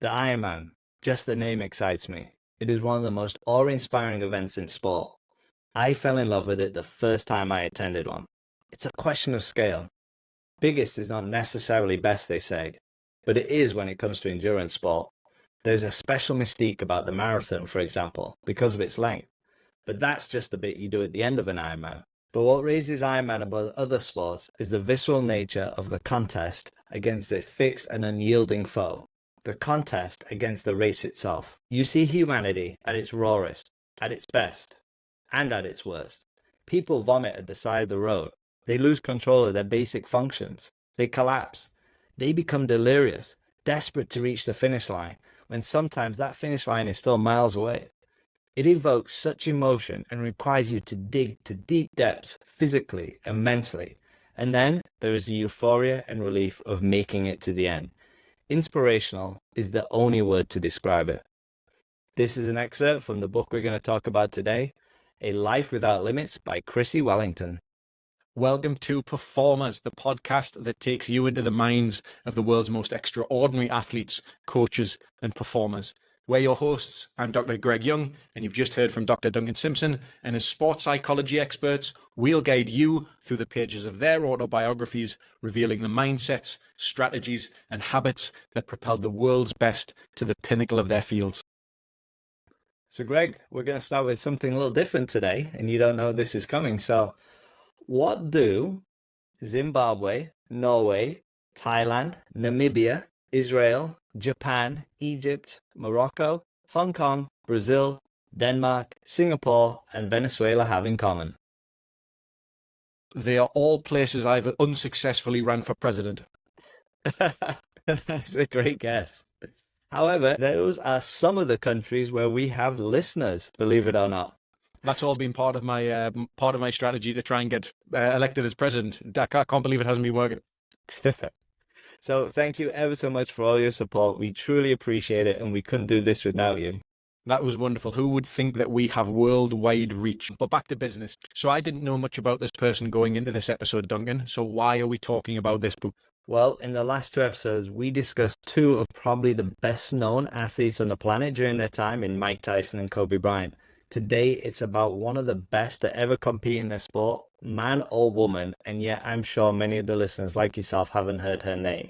The Ironman, just the name excites me. It is one of the most awe-inspiring events in sport. I fell in love with it the first time I attended one. It's a question of scale. Biggest is not necessarily best, they say, but it is when it comes to endurance sport. There's a special mystique about the marathon, for example, because of its length. But that's just the bit you do at the end of an Ironman. But what raises Ironman above other sports is the visceral nature of the contest against a fixed and unyielding foe. The contest against the race itself. You see humanity at its rawest, at its best, and at its worst. People vomit at the side of the road. They lose control of their basic functions. They collapse. They become delirious, desperate to reach the finish line, when sometimes that finish line is still miles away. It evokes such emotion and requires you to dig to deep depths physically and mentally. And then there is the euphoria and relief of making it to the end. Inspirational is the only word to describe it. This is an excerpt from the book we're going to talk about today, A Life Without Limits by Chrissie Wellington. Welcome to Performers, the podcast that takes you into the minds of the world's most extraordinary athletes, coaches, and performers. We're your hosts. I'm Dr. Greg Young, and you've just heard from Dr. Duncan Simpson. And as sports psychology experts, we'll guide you through the pages of their autobiographies, revealing the mindsets, strategies, and habits that propelled the world's best to the pinnacle of their fields. So Greg, we're going to start with something a little different today, and you don't know this is coming. So what do Zimbabwe, Norway, Thailand, Namibia, Israel, Japan, Egypt, Morocco, Hong Kong, Brazil, Denmark, Singapore, and Venezuela have in common? They are all places I've unsuccessfully ran for president. That's a great guess. However, those are some of the countries where we have listeners, believe it or not. That's all been part of my strategy to try and get elected as president. I can't believe it hasn't been working. So thank you ever so much for all your support. We truly appreciate it, and we couldn't do this without you. That was wonderful. Who would think that we have worldwide reach? But back to business. So I didn't know much about this person going into this episode, Duncan. So why are we talking about this book? Well, in the last two episodes, we discussed two of probably the best known athletes on the planet during their time in Mike Tyson and Kobe Bryant. Today, it's about one of the best to ever compete in their sport, man or woman, and yet I'm sure many of the listeners like yourself haven't heard her name.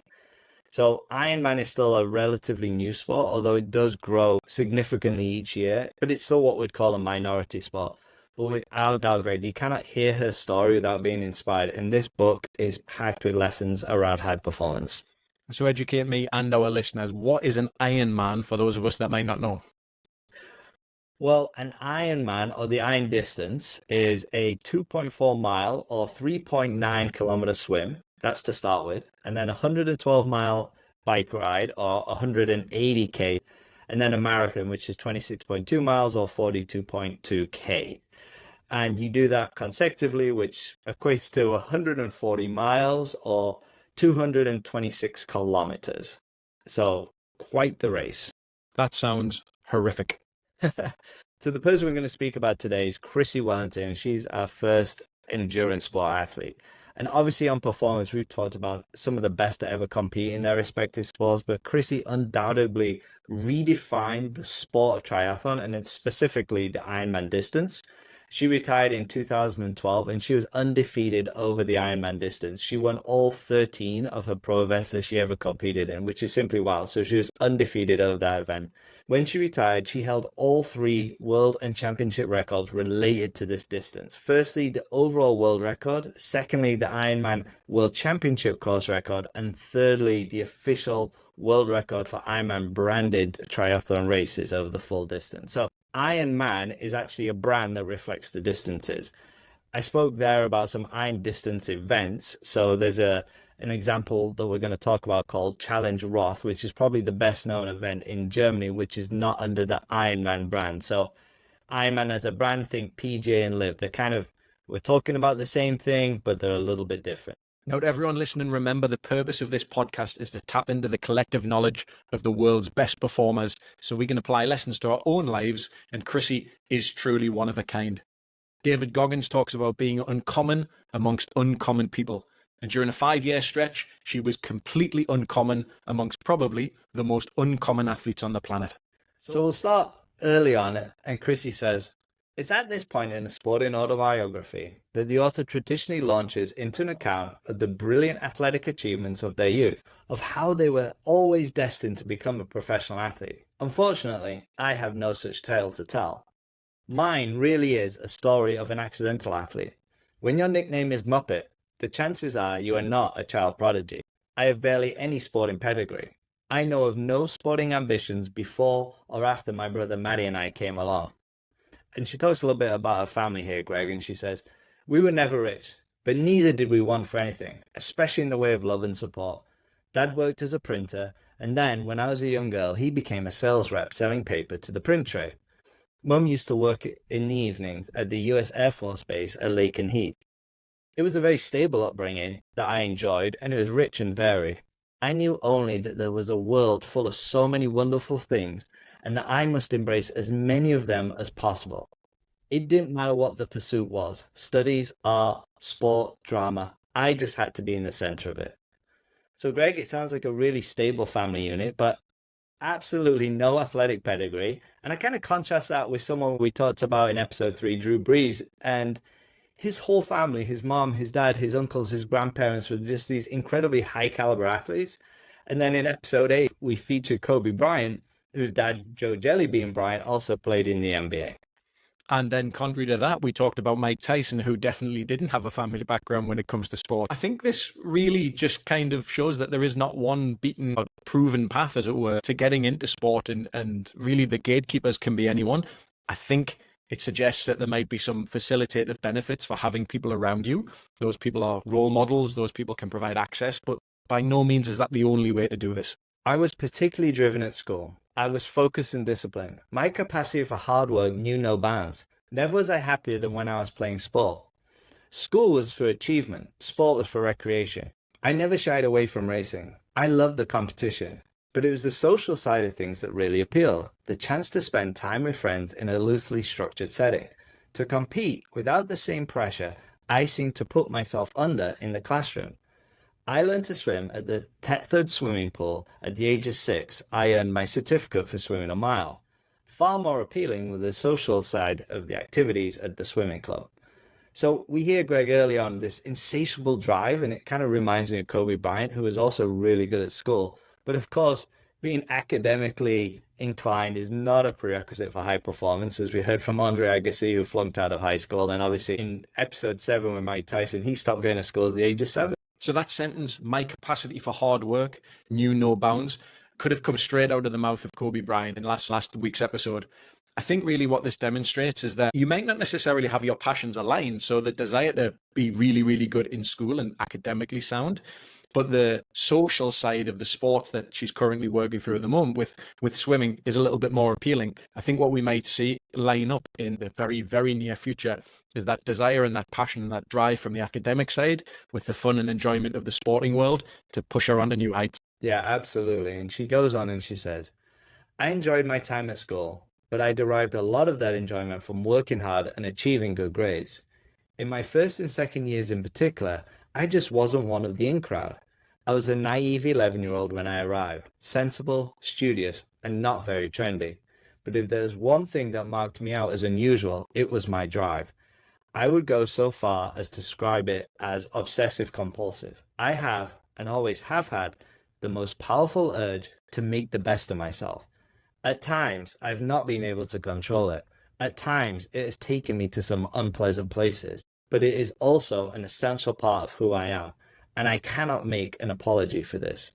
So Ironman is still a relatively new sport, although it does grow significantly each year, but it's still what we'd call a minority sport. But without doubt, Greg, you cannot hear her story without being inspired, and this book is packed with lessons around high performance. So educate me and our listeners. What is an Ironman for those of us that might not know? Well, an Ironman, or the Iron Distance, is a 2.4 mile or 3.9 kilometer swim. That's to start with. And then a 112 mile bike ride, or 180K. And then a marathon, which is 26.2 miles or 42.2K. And you do that consecutively, which equates to 140 miles or 226 kilometers. So quite the race. That sounds horrific. So the person we're going to speak about today is Chrissie Wellington. She's our first endurance sport athlete. And obviously on Performance, we've talked about some of the best to ever compete in their respective sports, but Chrissie undoubtedly redefined the sport of triathlon, and it's specifically the Ironman distance. She retired in 2012 and she was undefeated over the Ironman distance. She won all 13 of her pro events that she ever competed in, which is simply wild. So she was undefeated over that event. When she retired, she held all three world and championship records related to this distance. Firstly, the overall world record. Secondly, the Ironman World Championship course record. And thirdly, the official world record for Ironman branded triathlon races over the full distance. So Ironman is actually a brand that reflects the distances. I spoke there about some Iron distance events. So there's an example that we're going to talk about called Challenge Roth, which is probably the best known event in Germany, which is not under the Ironman brand. So Ironman as a brand, think PJ and Liv. We're talking about the same thing, but they're a little bit different. Now, to everyone listening, remember the purpose of this podcast is to tap into the collective knowledge of the world's best performers so we can apply lessons to our own lives, and Chrissie is truly one of a kind. David Goggins talks about being uncommon amongst uncommon people. And during a 5-year stretch, she was completely uncommon amongst probably the most uncommon athletes on the planet. So we'll start early on, and Chrissie says, it's at this point in a sporting autobiography that the author traditionally launches into an account of the brilliant athletic achievements of their youth, of how they were always destined to become a professional athlete. Unfortunately, I have no such tale to tell. Mine really is a story of an accidental athlete. When your nickname is Muppet, the chances are you are not a child prodigy. I have barely any sporting pedigree. I know of no sporting ambitions before or after my brother Maddie and I came along. And she talks a little bit about her family here, Greg, and she says, we were never rich, but neither did we want for anything, especially in the way of love and support. Dad worked as a printer, and then when I was a young girl, he became a sales rep selling paper to the print trade. Mum used to work in the evenings at the US Air Force Base at Lake and Heath. It was a very stable upbringing that I enjoyed, and it was rich and varied. I knew only that there was a world full of so many wonderful things, and that I must embrace as many of them as possible. It didn't matter what the pursuit was, studies, art, sport, drama. I just had to be in the center of it. So Greg, it sounds like a really stable family unit, but absolutely no athletic pedigree. And I kind of contrast that with someone we talked about in episode 3, Drew Brees, and his whole family, his mom, his dad, his uncles, his grandparents were just these incredibly high caliber athletes. And then in episode 8, we featured Kobe Bryant, whose dad, Joe Jellybean Bryant, also played in the NBA. And then contrary to that, we talked about Mike Tyson, who definitely didn't have a family background when it comes to sport. I think this really just kind of shows that there is not one beaten or proven path, as it were, to getting into sport, and really the gatekeepers can be anyone. I think it suggests that there might be some facilitative benefits for having people around you. Those people are role models. Those people can provide access, but by no means is that the only way to do this. I was particularly driven at school. I was focused and disciplined. My capacity for hard work knew no bounds. Never was I happier than when I was playing sport. School was for achievement. Sport was for recreation. I never shied away from racing. I loved the competition. But it was the social side of things that really appealed. The chance to spend time with friends in a loosely structured setting. To compete without the same pressure I seemed to put myself under in the classroom. I learned to swim at the Thetford swimming pool at the age of 6. I earned my certificate for swimming a mile. Far more appealing was the social side of the activities at the swimming club. So we hear Greg early on this insatiable drive, and it kind of reminds me of Kobe Bryant, who was also really good at school. But of course, being academically inclined is not a prerequisite for high performance, as we heard from Andre Agassi, who flunked out of high school. And obviously in episode 7 with Mike Tyson, he stopped going to school at the age of 7. So that sentence, my capacity for hard work knew no bounds, could have come straight out of the mouth of Kobe Bryant in last week's episode. I think really what this demonstrates is that you might not necessarily have your passions aligned, so the desire to be really, really good in school and academically sound, but the social side of the sports that she's currently working through at the moment with swimming is a little bit more appealing. I think what we might see line up in the very, very near future is that desire and that passion and that drive from the academic side with the fun and enjoyment of the sporting world to push her on to new heights. Yeah, absolutely. And she goes on and she says, I enjoyed my time at school, but I derived a lot of that enjoyment from working hard and achieving good grades. In my first and second years in particular, I just wasn't one of the in crowd. I was a naive 11-year-old when I arrived, sensible, studious, and not very trendy. But if there's one thing that marked me out as unusual, it was my drive. I would go so far as to describe it as obsessive compulsive. I have, and always have had, the most powerful urge to make the best of myself. At times, I've not been able to control it. At times, it has taken me to some unpleasant places, but it is also an essential part of who I am, and I cannot make an apology for this.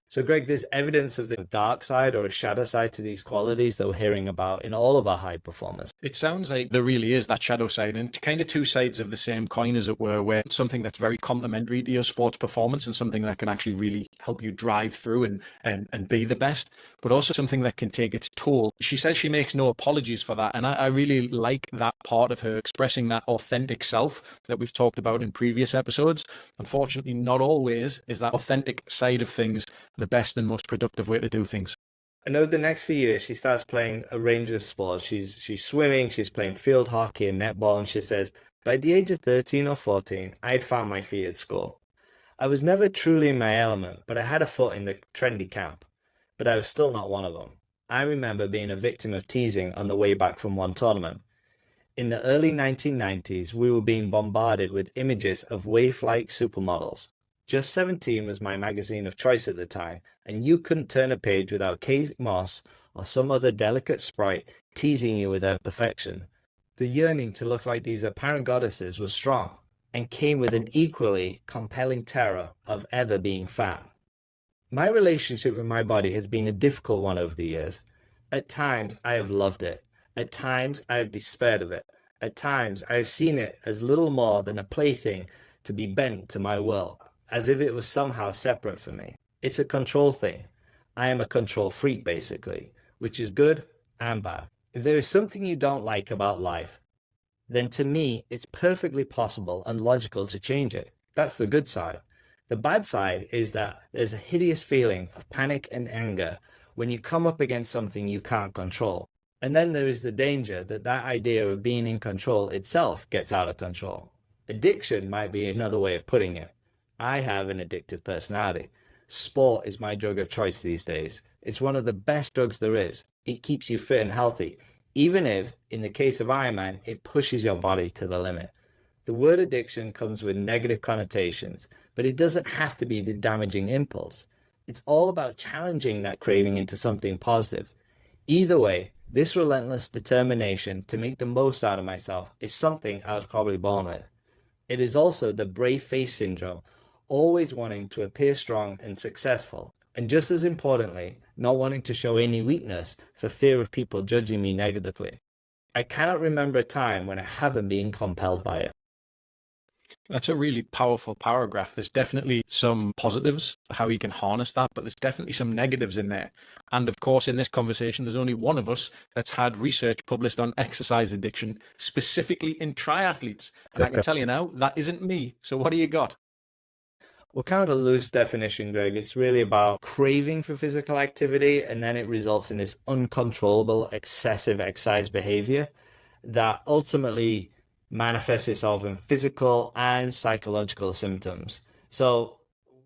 So Greg, there's evidence of the dark side or a shadow side to these qualities that we're hearing about in all of our high performers. It sounds like there really is that shadow side, and kind of two sides of the same coin, as it were, where something that's very complementary to your sports performance and something that can actually really help you drive through and be the best, but also something that can take its toll. She says she makes no apologies for that, and I really like that part of her expressing that authentic self that we've talked about in previous episodes. Unfortunately, not always is that authentic side of things the best and most productive way to do things. I know the next few years she starts playing a range of sports. She's swimming, she's playing field hockey and netball, and she says, by the age of 13 or 14, I'd found my feet at school. I was never truly in my element, but I had a foot in the trendy camp. But I was still not one of them. I remember being a victim of teasing on the way back from one tournament. In the early 1990s, we were being bombarded with images of waif-like supermodels. Just 17 was my magazine of choice at the time, and you couldn't turn a page without Kate Moss or some other delicate sprite teasing you with their perfection. The yearning to look like these apparent goddesses was strong, and came with an equally compelling terror of ever being fat. My relationship with my body has been a difficult one over the years. At times, I have loved it. At times, I have despaired of it. At times, I have seen it as little more than a plaything to be bent to my will, as if it was somehow separate from me. It's a control thing. I am a control freak, basically, which is good and bad. If there is something you don't like about life, then to me, it's perfectly possible and logical to change it. That's the good side. The bad side is that there's a hideous feeling of panic and anger when you come up against something you can't control. And then there is the danger that that idea of being in control itself gets out of control. Addiction might be another way of putting it. I have an addictive personality. Sport is my drug of choice these days. It's one of the best drugs there is. It keeps you fit and healthy, even if, in the case of Ironman, it pushes your body to the limit. The word addiction comes with negative connotations, but it doesn't have to be the damaging impulse. It's all about challenging that craving into something positive. Either way, this relentless determination to make the most out of myself is something I was probably born with. It is also the brave face syndrome, always wanting to appear strong and successful, and just as importantly, not wanting to show any weakness for fear of people judging me negatively. I cannot remember a time when I haven't been compelled by it. That's a really powerful paragraph. There's definitely some positives, how you can harness that, but there's definitely some negatives in there. And of course, in this conversation, there's only one of us that's had research published on exercise addiction, specifically in triathletes. And I can tell you now, that isn't me. So what do you got? Well, kind of a loose definition, Greg. It's really about craving for physical activity, and then it results in this uncontrollable, excessive exercise behavior that ultimately manifests itself in physical and psychological symptoms. So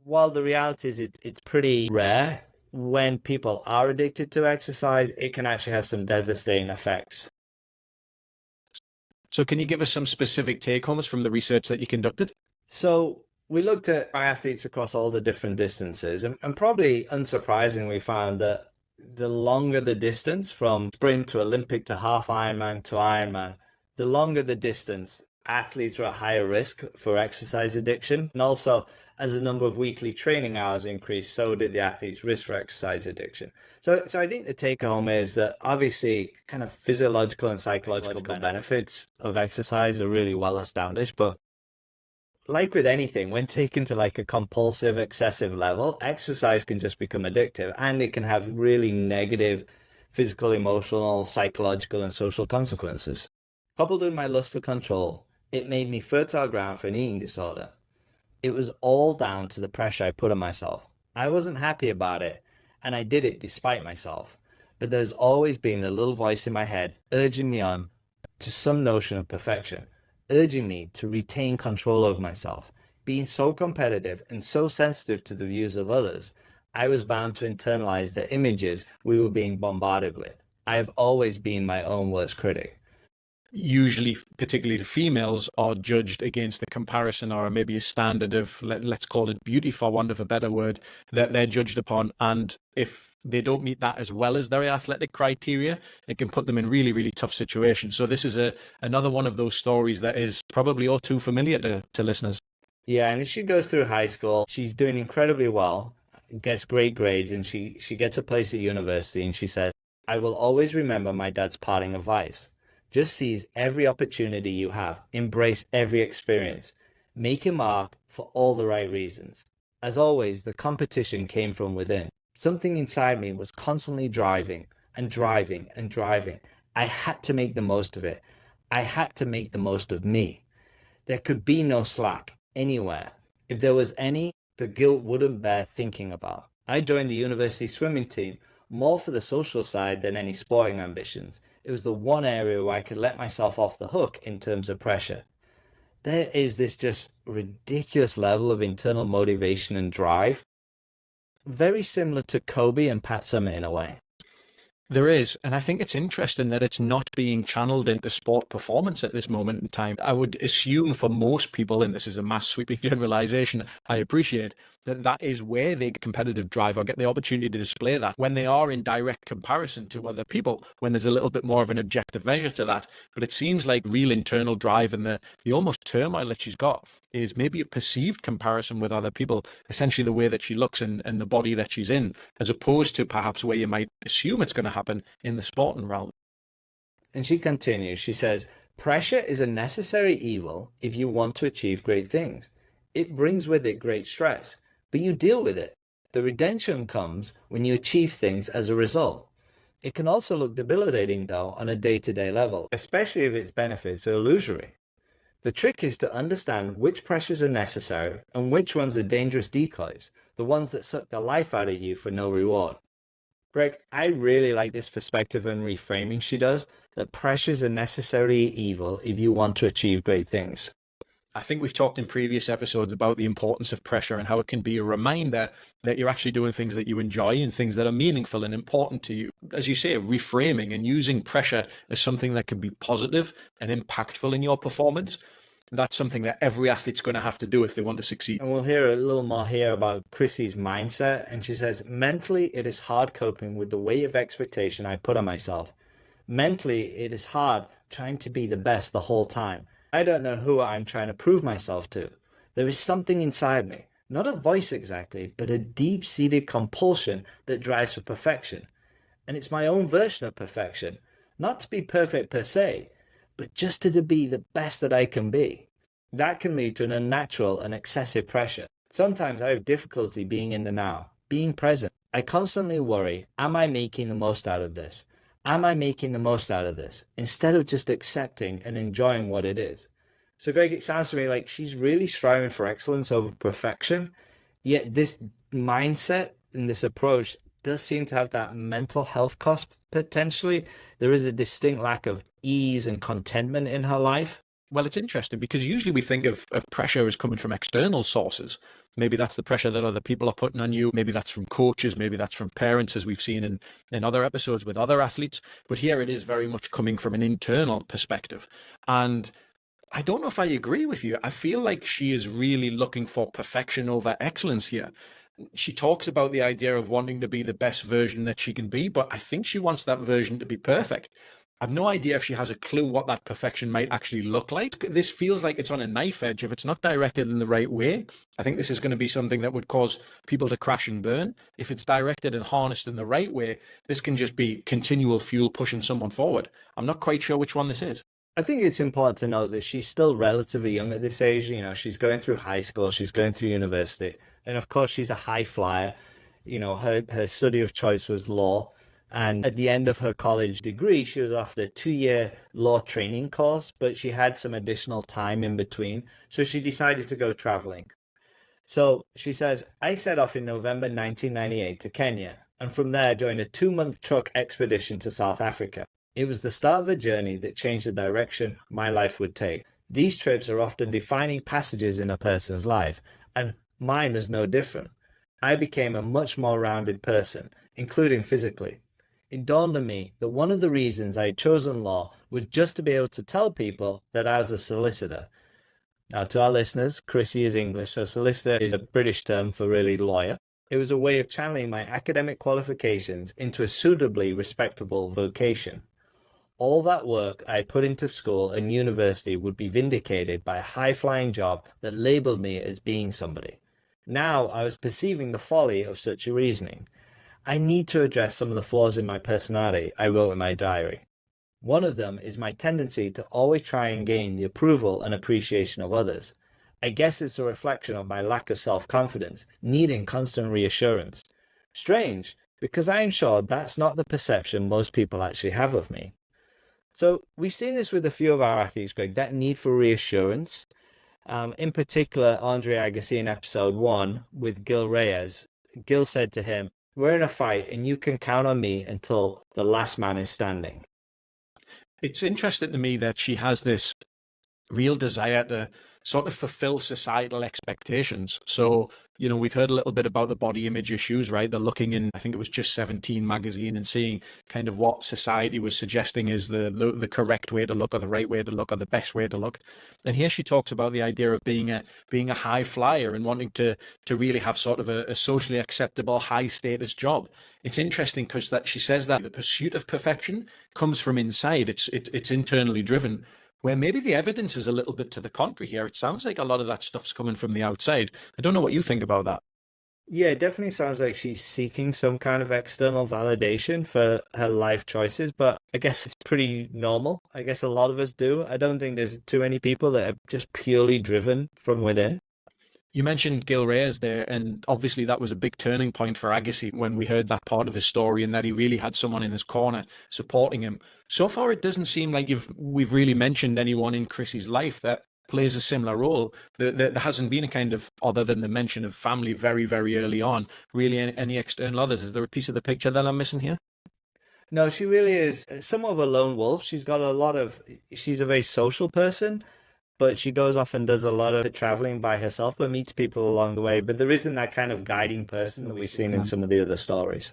while the reality is it's pretty rare, when people are addicted to exercise, it can actually have some devastating effects. So can you give us some specific take-homes from the research that you conducted? So we looked at athletes across all the different distances, and probably unsurprisingly found that the longer the distance from sprint to Olympic to half Ironman to Ironman, the longer the distance, athletes are at higher risk for exercise addiction. And also, as the number of weekly training hours increased, so did the athlete's risk for exercise addiction. So I think the take home is that obviously kind of physiological and psychological benefits of exercise are really well established, but like with anything, when taken to like a compulsive, excessive level, exercise can just become addictive, and it can have really negative physical, emotional, psychological, and social consequences. Coupled with my lust for control, it made me fertile ground for an eating disorder. It was all down to the pressure I put on myself. I wasn't happy about it, and I did it despite myself. But there's always been a little voice in my head urging me on to some notion of perfection, urging me to retain control over myself. Being so competitive and so sensitive to the views of others, I was bound to internalize the images we were being bombarded with. I have always been my own worst critic. Usually, particularly the females, are judged against the comparison or maybe a standard of, let's call it beauty for want of a better word, that they're judged upon. And if they don't meet that as well as their athletic criteria, it can put them in really, really tough situations. So this is another one of those stories that is probably all too familiar to listeners. Yeah, and as she goes through high school, she's doing incredibly well, gets great grades, and she gets a place at university, and she said, I will always remember my dad's parting advice. Just seize every opportunity you have. Embrace every experience. Make a mark for all the right reasons. As always, the competition came from within. Something inside me was constantly driving and driving and driving. I had to make the most of it. I had to make the most of me. There could be no slack anywhere. If there was any, the guilt wouldn't bear thinking about. I joined the university swimming team more for the social side than any sporting ambitions. It was the one area where I could let myself off the hook in terms of pressure. there is this just ridiculous level of internal motivation and drive, very similar to Kobe and Pat Summitt in a way. There is, and I think it's interesting that it's not being channeled into sport performance at this moment in time. I would assume for most people, and this is a mass sweeping generalization, I appreciate, that is where the competitive drive or get the opportunity to display that when they are in direct comparison to other people, when there's a little bit more of an objective measure to that. But it seems like real internal drive and the almost turmoil that she's got is maybe a perceived comparison with other people, essentially the way that she looks and the body that she's in, as opposed to perhaps where you might assume it's going to happen in the sporting realm. And she continues, she says, pressure is a necessary evil if you want to achieve great things. It brings with it great stress, but you deal with it. The redemption comes when you achieve things as a result. It can also look debilitating, though, on a day-to-day level, especially if its benefits are illusory. The trick is to understand which pressures are necessary and which ones are dangerous decoys, the ones that suck the life out of you for no reward. Greg, I really like this perspective and reframing she does, that pressures are necessarily evil if you want to achieve great things. I think we've talked in previous episodes about the importance of pressure and how it can be a reminder that you're actually doing things that you enjoy and things that are meaningful and important to you. As you say, reframing and using pressure as something that can be positive and impactful in your performance. That's something that every athlete's going to have to do if they want to succeed. And we'll hear a little more here about Chrissie's mindset. And she says, mentally, it is hard coping with the weight of expectation I put on myself. Mentally, it is hard trying to be the best the whole time. I don't know who I'm trying to prove myself to. There is something inside me, not a voice exactly, but a deep-seated compulsion that drives for perfection. And it's my own version of perfection, not to be perfect per se, but just to be the best that I can be. That can lead to an unnatural and excessive pressure. Sometimes I have difficulty being in the now, being present. I constantly worry, am I making the most out of this? Am I making the most out of this? Instead of just accepting and enjoying what it is. So Greg, it sounds to me like she's really striving for excellence over perfection, yet this mindset and this approach does seem to have that mental health cost potentially. There is a distinct lack of ease and contentment in her life. Well, it's interesting because usually we think of pressure as coming from external sources. Maybe that's the pressure that other people are putting on you. Maybe that's from coaches. Maybe that's from parents, as we've seen in other episodes with other athletes. But here it is very much coming from an internal perspective. And I don't know if I agree with you. I feel like she is really looking for perfection over excellence here. She talks about the idea of wanting to be the best version that she can be, but I think she wants that version to be perfect. I've no idea if she has a clue what that perfection might actually look like. This feels like it's on a knife edge. If it's not directed in the right way, I think this is going to be something that would cause people to crash and burn. If it's directed and harnessed in the right way, this can just be continual fuel pushing someone forward. I'm not quite sure which one this is. I think it's important to note that she's still relatively young at this age. You know, she's going through high school, she's going through university. And of course, she's a high flyer. You know, her study of choice was law. And at the end of her college degree, she was offered a 2-year law training course, but she had some additional time in between. So she decided to go traveling. So she says, I set off in November 1998 to Kenya, and from there joined a 2-month truck expedition to South Africa. It was the start of a journey that changed the direction my life would take. These trips are often defining passages in a person's life, and mine was no different. I became a much more rounded person, including physically. It dawned on me that one of the reasons I had chosen law was just to be able to tell people that I was a solicitor. Now, to our listeners, Chrissie is English, so solicitor is a British term for really lawyer. It was a way of channeling my academic qualifications into a suitably respectable vocation. All that work I put into school and university would be vindicated by a high-flying job that labeled me as being somebody. Now I was perceiving the folly of such a reasoning. I need to address some of the flaws in my personality, I wrote in my diary. One of them is my tendency to always try and gain the approval and appreciation of others. I guess it's a reflection of my lack of self-confidence, needing constant reassurance. Strange, because I am sure that's not the perception most people actually have of me. So we've seen this with a few of our athletes, Greg, that need for reassurance. In particular, Andre Agassi in episode 1 with Gil Reyes. Gil said to him, we're in a fight and you can count on me until the last man is standing. It's interesting to me that she has this real desire to sort of fulfill societal expectations. So, we've heard a little bit about the body image issues, right? They're looking in, I think it was just 17 magazine, and seeing kind of what society was suggesting is the correct way to look, or the right way to look, or the best way to look. And here she talks about the idea of being a high flyer and wanting to really have sort of a socially acceptable, high status job. It's interesting because that she says that the pursuit of perfection comes from inside. It's internally driven, where maybe the evidence is a little bit to the contrary here. It sounds like a lot of that stuff's coming from the outside. I don't know what you think about that. Yeah, it definitely sounds like she's seeking some kind of external validation for her life choices, but I guess it's pretty normal. I guess a lot of us do. I don't think there's too many people that are just purely driven from within. You mentioned Gil Reyes there, and obviously that was a big turning point for Agassi when we heard that part of his story, and that he really had someone in his corner supporting him. So far, it doesn't seem like we've really mentioned anyone in Chrissie's life that plays a similar role. There hasn't been a kind of, other than the mention of family very, very early on, really any external others. Is there a piece of the picture that I'm missing here? No, she really is somewhat of a lone wolf. She's a very social person, but she goes off and does a lot of traveling by herself, but meets people along the way. But there isn't that kind of guiding person that we've seen in some of the other stories.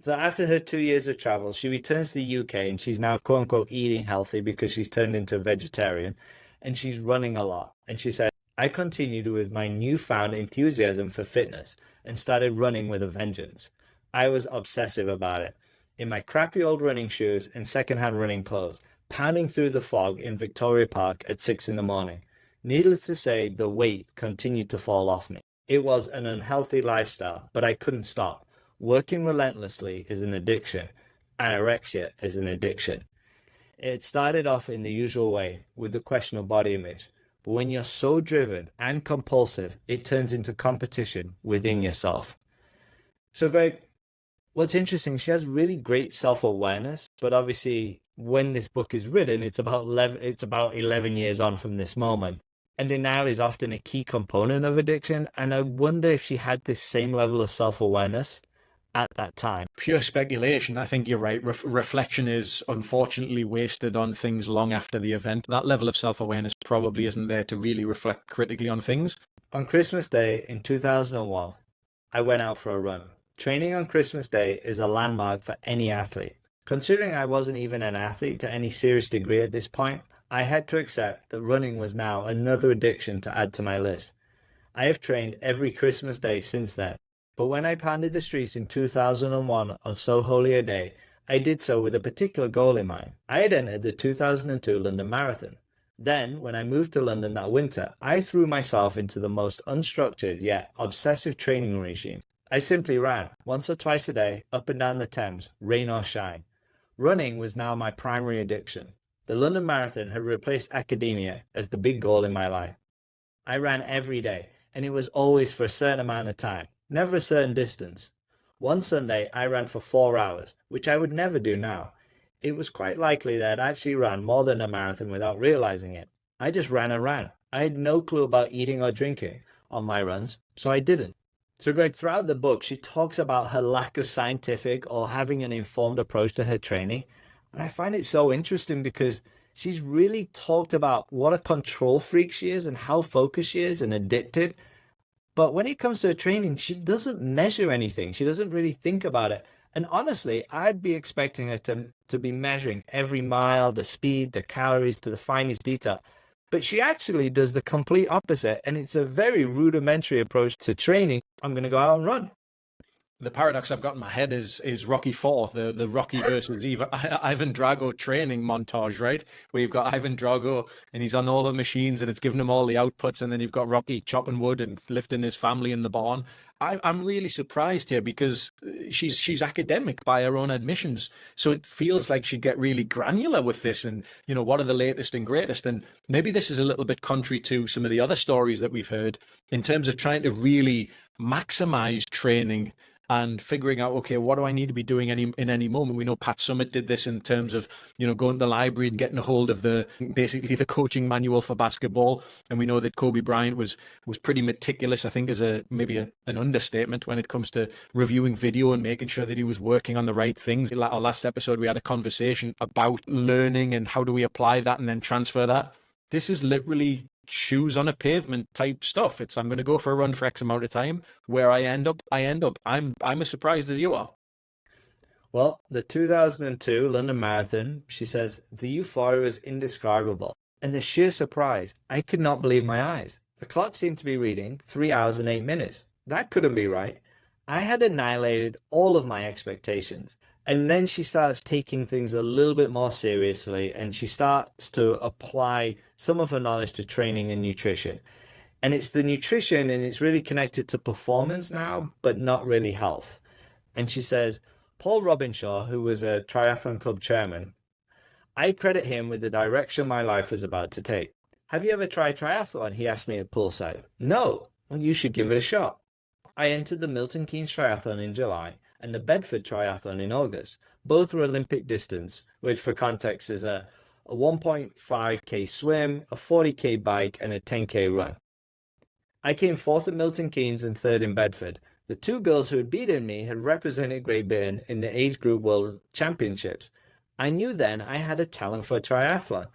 So after her 2 years of travel, she returns to the UK, and she's now quote unquote eating healthy because she's turned into a vegetarian, and she's running a lot. And she said, I continued with my newfound enthusiasm for fitness and started running with a vengeance. I was obsessive about it. In my crappy old running shoes and secondhand running clothes, pounding through the fog in Victoria Park at 6 in the morning. Needless to say, the weight continued to fall off me. It was an unhealthy lifestyle, but I couldn't stop. Working relentlessly is an addiction. Anorexia is an addiction. It started off in the usual way, with the question of body image. But when you're so driven and compulsive, it turns into competition within yourself. So Greg, what's interesting, she has really great self-awareness, but obviously when this book is written, it's about 11 years on from this moment. And denial is often a key component of addiction. And I wonder if she had this same level of self-awareness at that time. Pure speculation. I think you're right. Reflection is unfortunately wasted on things long after the event. That level of self-awareness probably isn't there to really reflect critically on things. On Christmas Day in 2001, I went out for a run. Training on Christmas Day is a landmark for any athlete. Considering I wasn't even an athlete to any serious degree at this point, I had to accept that running was now another addiction to add to my list. I have trained every Christmas Day since then, but when I pounded the streets in 2001 on so holy a day, I did so with a particular goal in mind. I had entered the 2002 London Marathon. Then, when I moved to London that winter, I threw myself into the most unstructured yet obsessive training regime. I simply ran, once or twice a day, up and down the Thames, rain or shine. Running was now my primary addiction. The London Marathon had replaced academia as the big goal in my life. I ran every day, and it was always for a certain amount of time, never a certain distance. One Sunday, I ran for 4 hours, which I would never do now. It was quite likely that I'd actually ran more than a marathon without realizing it. I just ran and ran. I had no clue about eating or drinking on my runs, so I didn't. So Greg, throughout the book, she talks about her lack of scientific or having an informed approach to her training. And I find it so interesting because she's really talked about what a control freak she is and how focused she is and addicted. But when it comes to her training, she doesn't measure anything. She doesn't really think about it. And honestly, I'd be expecting her to be measuring every mile, the speed, the calories to the finest detail. But she actually does the complete opposite. And it's a very rudimentary approach to training. I'm going to go out and run. The paradox I've got in my head is Rocky IV, the Rocky versus Ivan Drago training montage, right? Where you've got Ivan Drago and he's on all the machines and it's giving him all the outputs, and then you've got Rocky chopping wood and lifting his family in the barn. I'm really surprised here because she's academic by her own admissions. So it feels like she'd get really granular with this and, what are the latest and greatest? And maybe this is a little bit contrary to some of the other stories that we've heard in terms of trying to really maximize training and figuring out, okay, what do I need to be doing in any moment? We know Pat Summitt did this in terms of, going to the library and getting a hold of basically the coaching manual for basketball. And we know that Kobe Bryant was pretty meticulous, I think is maybe an understatement when it comes to reviewing video and making sure that he was working on the right things. Our last episode, we had a conversation about learning and how do we apply that and then transfer that. This is literally shoes on a pavement type stuff. It's, I'm going to go for a run for X amount of time. Where I end up, I end up. I'm as surprised as you are. Well, the 2002 London Marathon, she says, the euphoria was indescribable. And the sheer surprise, I could not believe my eyes. The clock seemed to be reading 3 hours and 8 minutes. That couldn't be right. I had annihilated all of my expectations. And then she starts taking things a little bit more seriously, and she starts to apply some of her knowledge to training and nutrition. And it's the nutrition, and it's really connected to performance now, but not really health. And she says, Paul Robinshaw, who was a triathlon club chairman, I credit him with the direction my life was about to take. Have you ever tried triathlon? He asked me at poolside. No. Well, you should give it a shot. I entered the Milton Keynes Triathlon in July and the Bedford Triathlon in August. Both were Olympic distance, which for context is a 1.5k swim, a 40k bike, and a 10k run. I came fourth at Milton Keynes and third in Bedford. The two girls who had beaten me had represented Great Britain in the age group world championships. I knew then I had a talent for triathlon.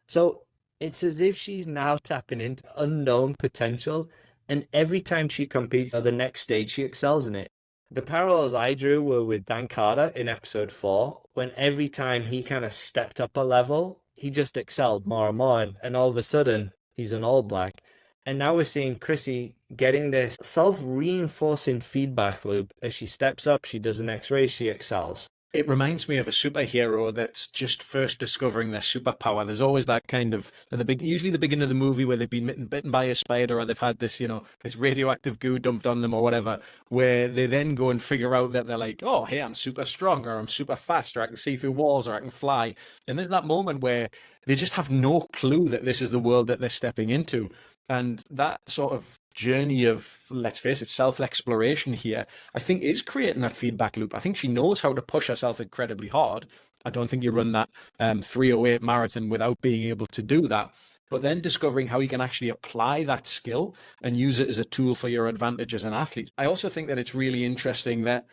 So it's as if she's now tapping into unknown potential, and every time she competes at the next stage, she excels in it. The parallels I drew were with Dan Carter in episode 4, when every time he kind of stepped up a level, he just excelled more and more, and all of a sudden, he's an All Black. And now we're seeing Chrissie getting this self-reinforcing feedback loop. As she steps up, she does the next race, she excels. It reminds me of a superhero that's just first discovering their superpower. There's always that kind of, usually the beginning of the movie where they've been bitten by a spider, or they've had this, this radioactive goo dumped on them or whatever, where they then go and figure out that they're like, oh, hey, I'm super strong, or I'm super fast, or I can see through walls, or I can fly. And there's that moment where they just have no clue that this is the world that they're stepping into. And that sort of journey of, let's face it, self-exploration here, I think is creating that feedback loop. I think she knows how to push herself incredibly hard. I don't think you run that 3:08 marathon without being able to do that. But then discovering how you can actually apply that skill and use it as a tool for your advantage as an athlete. I also think that it's really interesting that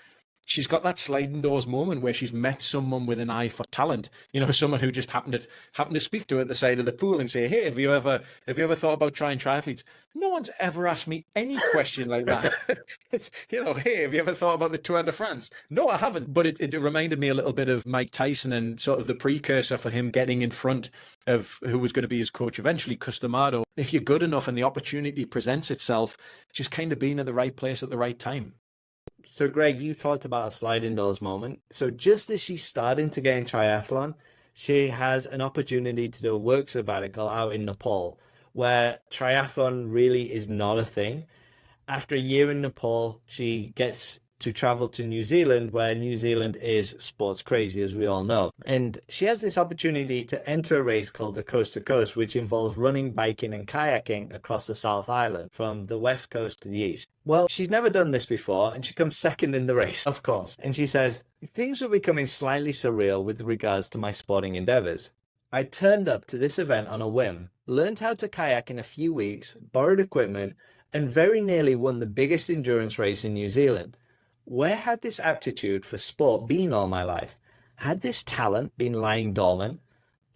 she's got that sliding doors moment where she's met someone with an eye for talent. Someone who just happened to speak to her at the side of the pool and say, hey, have you ever thought about trying triathletes? No one's ever asked me any question like that. Hey, have you ever thought about the Tour de France? No, I haven't. But it reminded me a little bit of Mike Tyson and sort of the precursor for him getting in front of who was going to be his coach eventually, Customato. If you're good enough and the opportunity presents itself, just kind of being at the right place at the right time. So, Greg, you talked about a sliding doors moment. So just as she's starting to get in triathlon, she has an opportunity to do a work sabbatical out in Nepal, where triathlon really is not a thing. After a year in Nepal, she gets to travel to New Zealand, where New Zealand is sports crazy, as we all know. And she has this opportunity to enter a race called the Coast to Coast, which involves running, biking, and kayaking across the South Island from the west coast to the east. Well, she's never done this before, and she comes second in the race, of course. And she says, things were becoming slightly surreal with regards to my sporting endeavors. I turned up to this event on a whim, learned how to kayak in a few weeks, borrowed equipment, and very nearly won the biggest endurance race in New Zealand. Where had this aptitude for sport been all my life? Had this talent been lying dormant,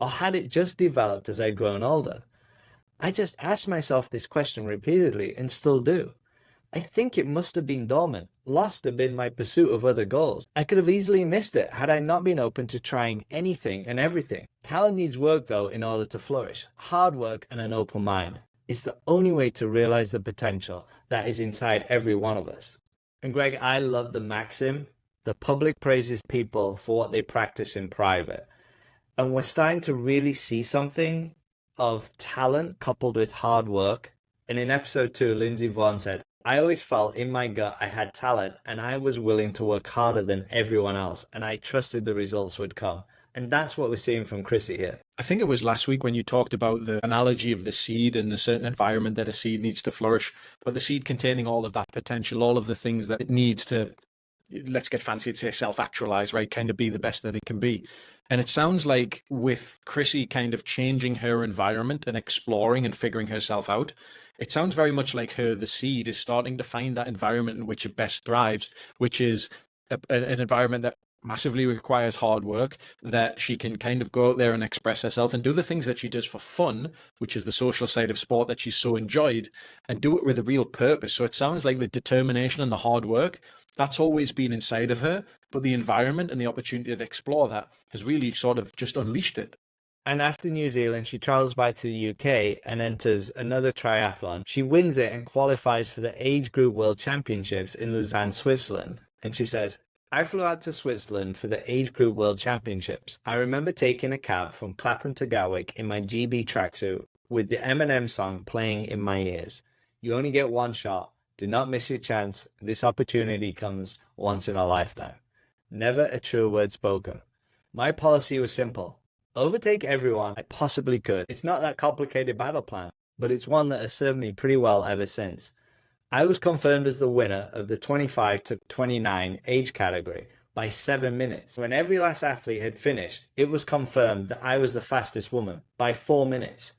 or had it just developed as I'd grown older? I just asked myself this question repeatedly and still do. I think it must have been dormant, lost amid my pursuit of other goals. I could have easily missed it had I not been open to trying anything and everything. Talent needs work though in order to flourish. Hard work and an open mind is the only way to realize the potential that is inside every one of us. And Greg, I love the maxim, the public praises people for what they practice in private. And we're starting to really see something of talent coupled with hard work. And in episode 2, Lindsay Vaughn said, I always felt in my gut I had talent and I was willing to work harder than everyone else. And I trusted the results would come. And that's what we're seeing from Chrissie here. I think it was last week when you talked about the analogy of the seed and the certain environment that a seed needs to flourish, but the seed containing all of that potential, all of the things that it needs to, let's get fancy and say self-actualize, right? Kind of be the best that it can be. And it sounds like with Chrissie kind of changing her environment and exploring and figuring herself out, it sounds very much like her, the seed, is starting to find that environment in which it best thrives, which is an environment that massively requires hard work, that she can kind of go out there and express herself and do the things that she does for fun, which is the social side of sport that she's so enjoyed, and do it with a real purpose. So it sounds like the determination and the hard work, that's always been inside of her, but the environment and the opportunity to explore that has really sort of just unleashed it. And after New Zealand, she travels back to the UK and enters another triathlon. She wins it and qualifies for the age group world championships in Lausanne, Switzerland. And she says, I flew out to Switzerland for the age group world championships. I remember taking a cab from Clapham to Gatwick in my GB tracksuit with the Eminem song playing in my ears. You only get one shot. Do not miss your chance. This opportunity comes once in a lifetime. Never a true word spoken. My policy was simple. Overtake everyone I possibly could. It's not that complicated battle plan, but it's one that has served me pretty well ever since. I was confirmed as the winner of the 25 to 29 age category by 7 minutes. When every last athlete had finished, it was confirmed that I was the fastest woman by 4 minutes.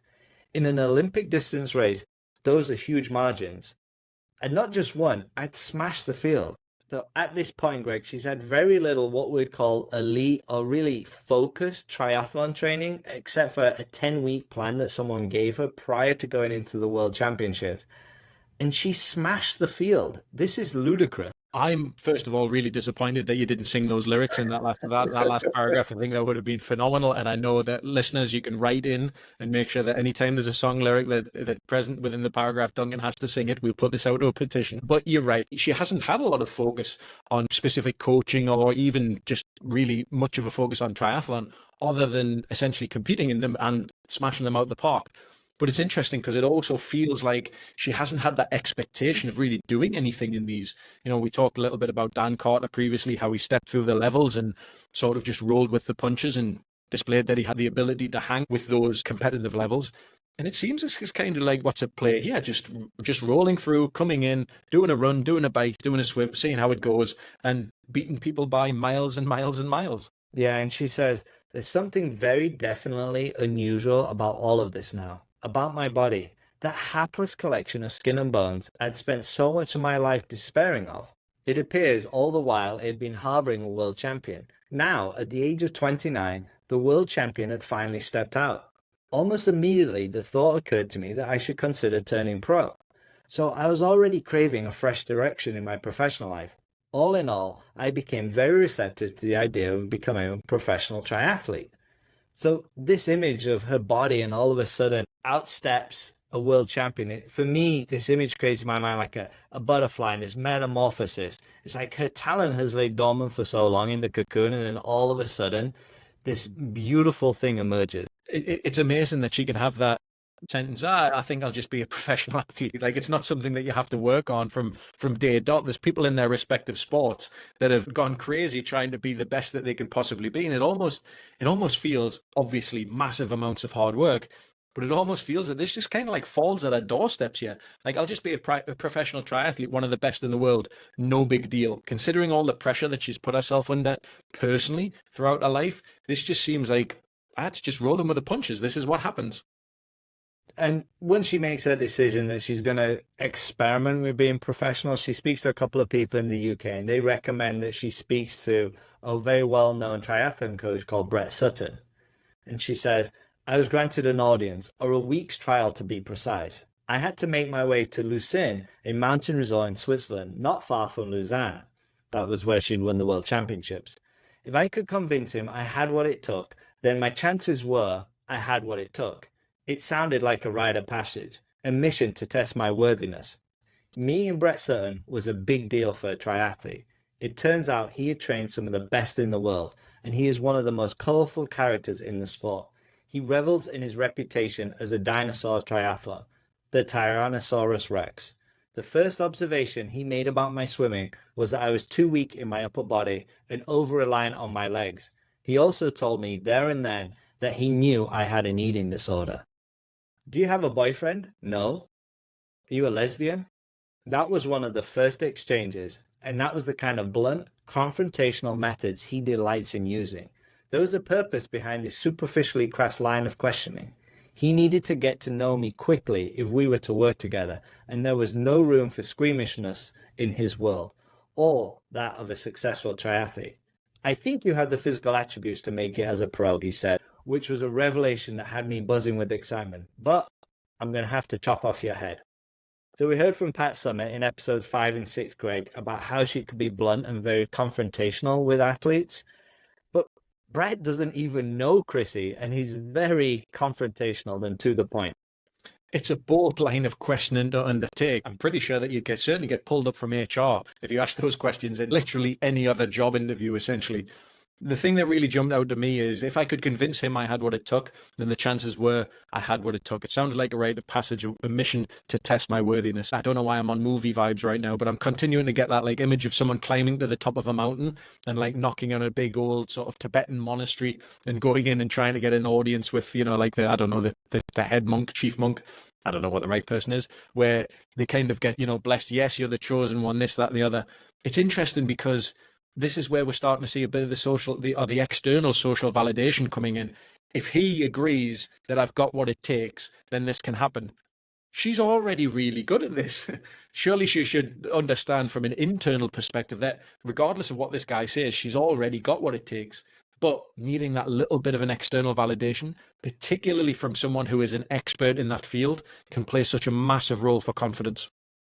In an Olympic distance race, those are huge margins. I'd not just won, I'd smashed the field. So at this point, Greg, she's had very little what we'd call elite or really focused triathlon training, except for a 10-week plan that someone gave her prior to going into the World Championships. And she smashed the field. This is ludicrous. I'm, first of all, really disappointed that you didn't sing those lyrics in that last paragraph. I think that would have been phenomenal. And I know that listeners, you can write in and make sure that anytime there's a song lyric that present within the paragraph, Duncan has to sing it. We'll put this out to a petition. But you're right. She hasn't had a lot of focus on specific coaching or even just really much of a focus on triathlon other than essentially competing in them and smashing them out the park. But it's interesting because it also feels like she hasn't had that expectation of really doing anything in these. You know, we talked a little bit about Dan Carter previously, how he stepped through the levels and sort of just rolled with the punches and displayed that he had the ability to hang with those competitive levels. And it seems this is kind of like what's at play here, just rolling through, coming in, doing a run, doing a bike, doing a swim, seeing how it goes, and beating people by miles and miles and miles. Yeah, and she says, there's something very definitely unusual about all of this now. About my body, that hapless collection of skin and bones I'd spent so much of my life despairing of. It appears all the while it had been harboring a world champion. Now, at the age of 29, the world champion had finally stepped out. Almost immediately, the thought occurred to me that I should consider turning pro. So I was already craving a fresh direction in my professional life. All in all, I became very receptive to the idea of becoming a professional triathlete. So this image of her body and all of a sudden outsteps a world champion, for me, this image creates in my mind like a butterfly and this metamorphosis. It's like her talent has laid dormant for so long in the cocoon, and then all of a sudden, this beautiful thing emerges. It's amazing that she can have that sentence, I think I'll just be a professional athlete. Like, it's not something that you have to work on from day dot. There's people in their respective sports that have gone crazy trying to be the best that they can possibly be. And it almost feels, obviously, massive amounts of hard work, but it almost feels that this just kind of like falls at our doorsteps here. Like, I'll just be a professional triathlete, one of the best in the world. No big deal. Considering all the pressure that she's put herself under personally throughout her life, this just seems like, it's just rolling with the punches. This is what happens. And when she makes her decision that she's going to experiment with being professional, she speaks to a couple of people in the UK, and they recommend that she speaks to a very well-known triathlon coach called Brett Sutton. And she says, I was granted an audience, or a week's trial to be precise. I had to make my way to Lucerne, a mountain resort in Switzerland, not far from Lausanne. That was where she'd won the World Championships. If I could convince him I had what it took, then my chances were I had what it took. It sounded like a rite of passage, a mission to test my worthiness. Meeting Brett Sutton was a big deal for a triathlete. It turns out he had trained some of the best in the world, and he is one of the most colourful characters in the sport. He revels in his reputation as a dinosaur of triathlon, the Tyrannosaurus Rex. The first observation he made about my swimming was that I was too weak in my upper body and over-reliant on my legs. He also told me there and then that he knew I had an eating disorder. Do you have a boyfriend? No. Are you a lesbian? That was one of the first exchanges, and that was the kind of blunt, confrontational methods he delights in using. There was a purpose behind this superficially crass line of questioning. He needed to get to know me quickly if we were to work together, and there was no room for squeamishness in his world, or that of a successful triathlete. I think you have the physical attributes to make it as a pro, he said, which was a revelation that had me buzzing with excitement. But I'm going to have to chop off your head. So we heard from Pat Summitt in episodes 5 and 6, Greg, about how she could be blunt and very confrontational with athletes. But Brett doesn't even know Chrissie, and he's very confrontational and to the point. It's a bold line of questioning to undertake. I'm pretty sure that you'd certainly get pulled up from HR if you asked those questions in literally any other job interview, essentially. The thing that really jumped out to me is if I could convince him I had what it took, then the chances were I had what it took. It sounded like a rite of passage, a mission to test my worthiness. I don't know why I'm on movie vibes right now, but I'm continuing to get that like image of someone climbing to the top of a mountain and like knocking on a big old sort of Tibetan monastery and going in and trying to get an audience with, like the head monk, chief monk. I don't know what the right person is, where they kind of get, blessed. Yes, you're the chosen one, this, that, and the other. It's interesting because this is where we're starting to see a bit of the external social validation coming in. If he agrees that I've got what it takes, then this can happen. She's already really good at this. Surely she should understand from an internal perspective that regardless of what this guy says, she's already got what it takes. But needing that little bit of an external validation, particularly from someone who is an expert in that field, can play such a massive role for confidence.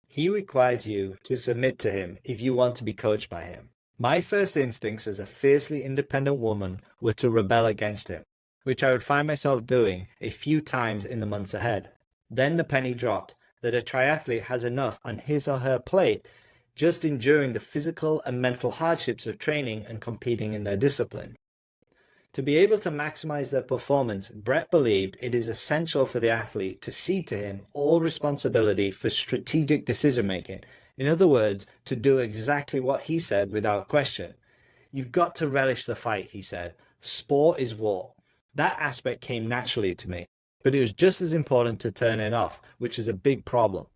He requires you to submit to him if you want to be coached by him. My first instincts as a fiercely independent woman were to rebel against him, which I would find myself doing a few times in the months ahead. Then the penny dropped that a triathlete has enough on his or her plate just enduring the physical and mental hardships of training and competing in their discipline. To be able to maximize their performance, Brett believed it is essential for the athlete to cede to him all responsibility for strategic decision-making. In other words, to do exactly what he said without question. You've got to relish the fight, he said. Sport is war. That aspect came naturally to me, but it was just as important to turn it off, which is a big problem.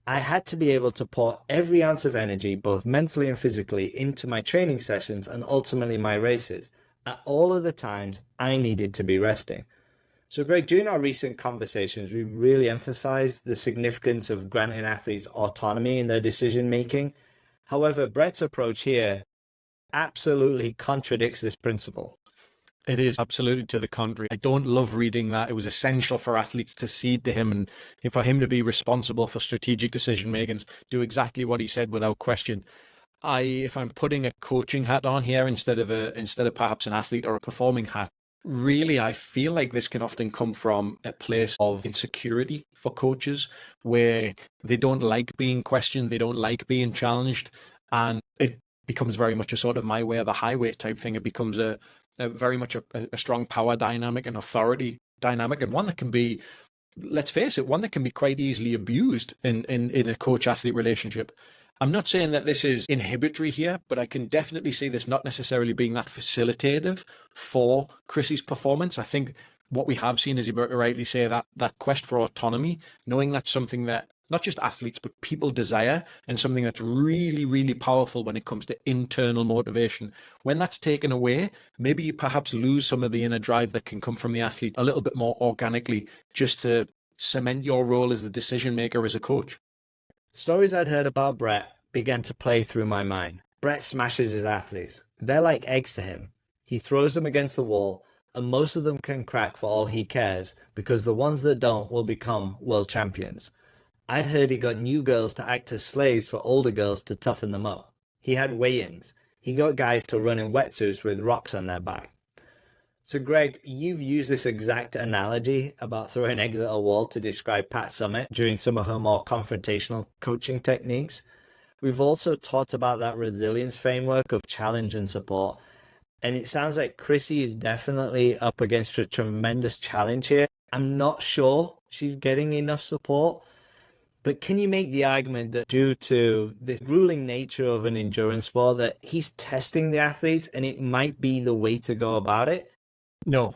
I had to be able to pour every ounce of energy, both mentally and physically, into my training sessions and ultimately my races. At all of the times, I needed to be resting. So Greg, during our recent conversations, we really emphasized the significance of granting athletes autonomy in their decision-making. However, Brett's approach here absolutely contradicts this principle. It is absolutely to the contrary. I don't love reading that. It was essential for athletes to cede to him and for him to be responsible for strategic decision-making, do exactly what he said without question. If I'm putting a coaching hat on here instead of perhaps an athlete or a performing hat, really, I feel like this can often come from a place of insecurity for coaches where they don't like being questioned, they don't like being challenged, and it becomes very much a sort of my way or the highway type thing. It becomes a very much a strong power dynamic and authority dynamic, and one that can be, let's face it, one that can be quite easily abused in a coach-athlete relationship. I'm not saying that this is inhibitory here, but I can definitely see this not necessarily being that facilitative for Chrissie's performance. I think what we have seen, as you rightly say, that quest for autonomy, knowing that's something that not just athletes, but people desire, and something that's really, really powerful when it comes to internal motivation. When that's taken away, maybe you perhaps lose some of the inner drive that can come from the athlete a little bit more organically, just to cement your role as the decision maker as a coach. Stories I'd heard about Brett began to play through my mind. Brett smashes his athletes. They're like eggs to him. He throws them against the wall, and most of them can crack for all he cares, because the ones that don't will become world champions. I'd heard he got new girls to act as slaves for older girls to toughen them up. He had weigh-ins. He got guys to run in wetsuits with rocks on their back. So Greg, you've used this exact analogy about throwing eggs at a wall to describe Pat Summitt during some of her more confrontational coaching techniques. We've also talked about that resilience framework of challenge and support. And it sounds like Chrissie is definitely up against a tremendous challenge here. I'm not sure she's getting enough support. But can you make the argument that due to this grueling nature of an endurance sport that he's testing the athletes and it might be the way to go about it? No.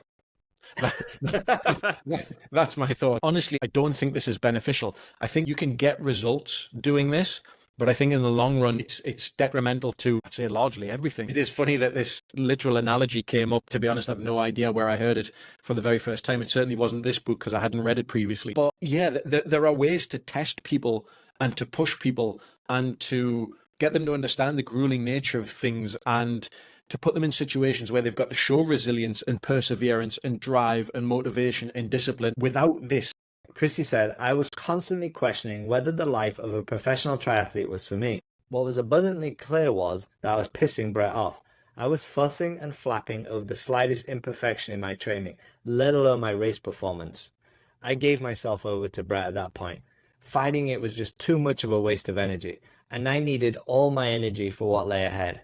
That's my thought. Honestly, I don't think this is beneficial. I think you can get results doing this, but I think in the long run, it's detrimental to, I'd say, largely everything. It is funny that this literal analogy came up. To be honest, I have no idea where I heard it for the very first time. It certainly wasn't this book because I hadn't read it previously. But yeah, there are ways to test people and to push people and to get them to understand the grueling nature of things and to put them in situations where they've got to show resilience and perseverance and drive and motivation and discipline without this? Chrissie said, I was constantly questioning whether the life of a professional triathlete was for me. What was abundantly clear was that I was pissing Brett off. I was fussing and flapping over the slightest imperfection in my training, let alone my race performance. I gave myself over to Brett at that point. Fighting it was just too much of a waste of energy, and I needed all my energy for what lay ahead.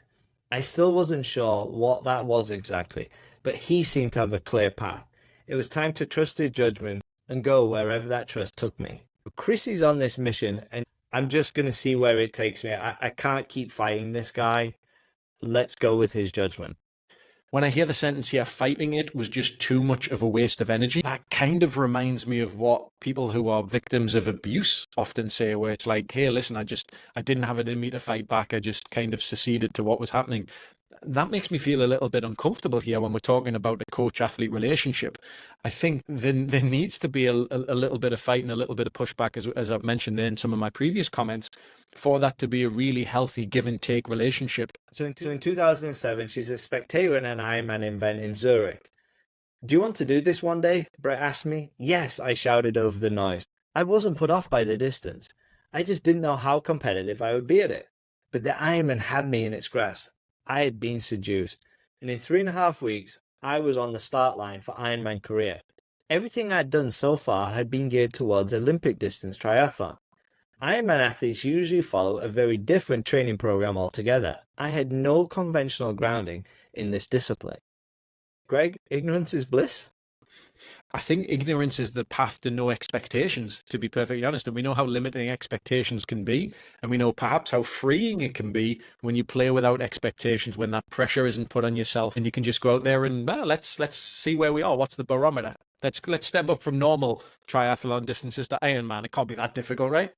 I still wasn't sure what that was exactly, but he seemed to have a clear path. It was time to trust his judgment and go wherever that trust took me. Chrissie's on this mission, and I'm just going to see where it takes me. I can't keep fighting this guy. Let's go with his judgment. When I hear the sentence here, fighting it was just too much of a waste of energy, that kind of reminds me of what people who are victims of abuse often say, where it's like, hey, listen, I didn't have it in me to fight back. I just kind of seceded to what was happening. That makes me feel a little bit uncomfortable here when we're talking about a coach-athlete relationship. I think there needs to be a little bit of fight and a little bit of pushback, as I've mentioned in some of my previous comments, for that to be a really healthy give-and-take relationship. So in 2007, she's a spectator in an Ironman event in Zurich. Do you want to do this one day? Brett asked me. Yes, I shouted over the noise. I wasn't put off by the distance. I just didn't know how competitive I would be at it. But the Ironman had me in its grasp. I had been seduced, and in 3.5 weeks, I was on the start line for Ironman Korea. Everything I'd done so far had been geared towards Olympic distance triathlon. Ironman athletes usually follow a very different training program altogether. I had no conventional grounding in this discipline. Greg, ignorance is bliss? I think ignorance is the path to no expectations, to be perfectly honest. And we know how limiting expectations can be. And we know perhaps how freeing it can be when you play without expectations, when that pressure isn't put on yourself and you can just go out there and, well, let's see where we are. What's the barometer? Let's step up from normal triathlon distances to Ironman. It can't be that difficult, right?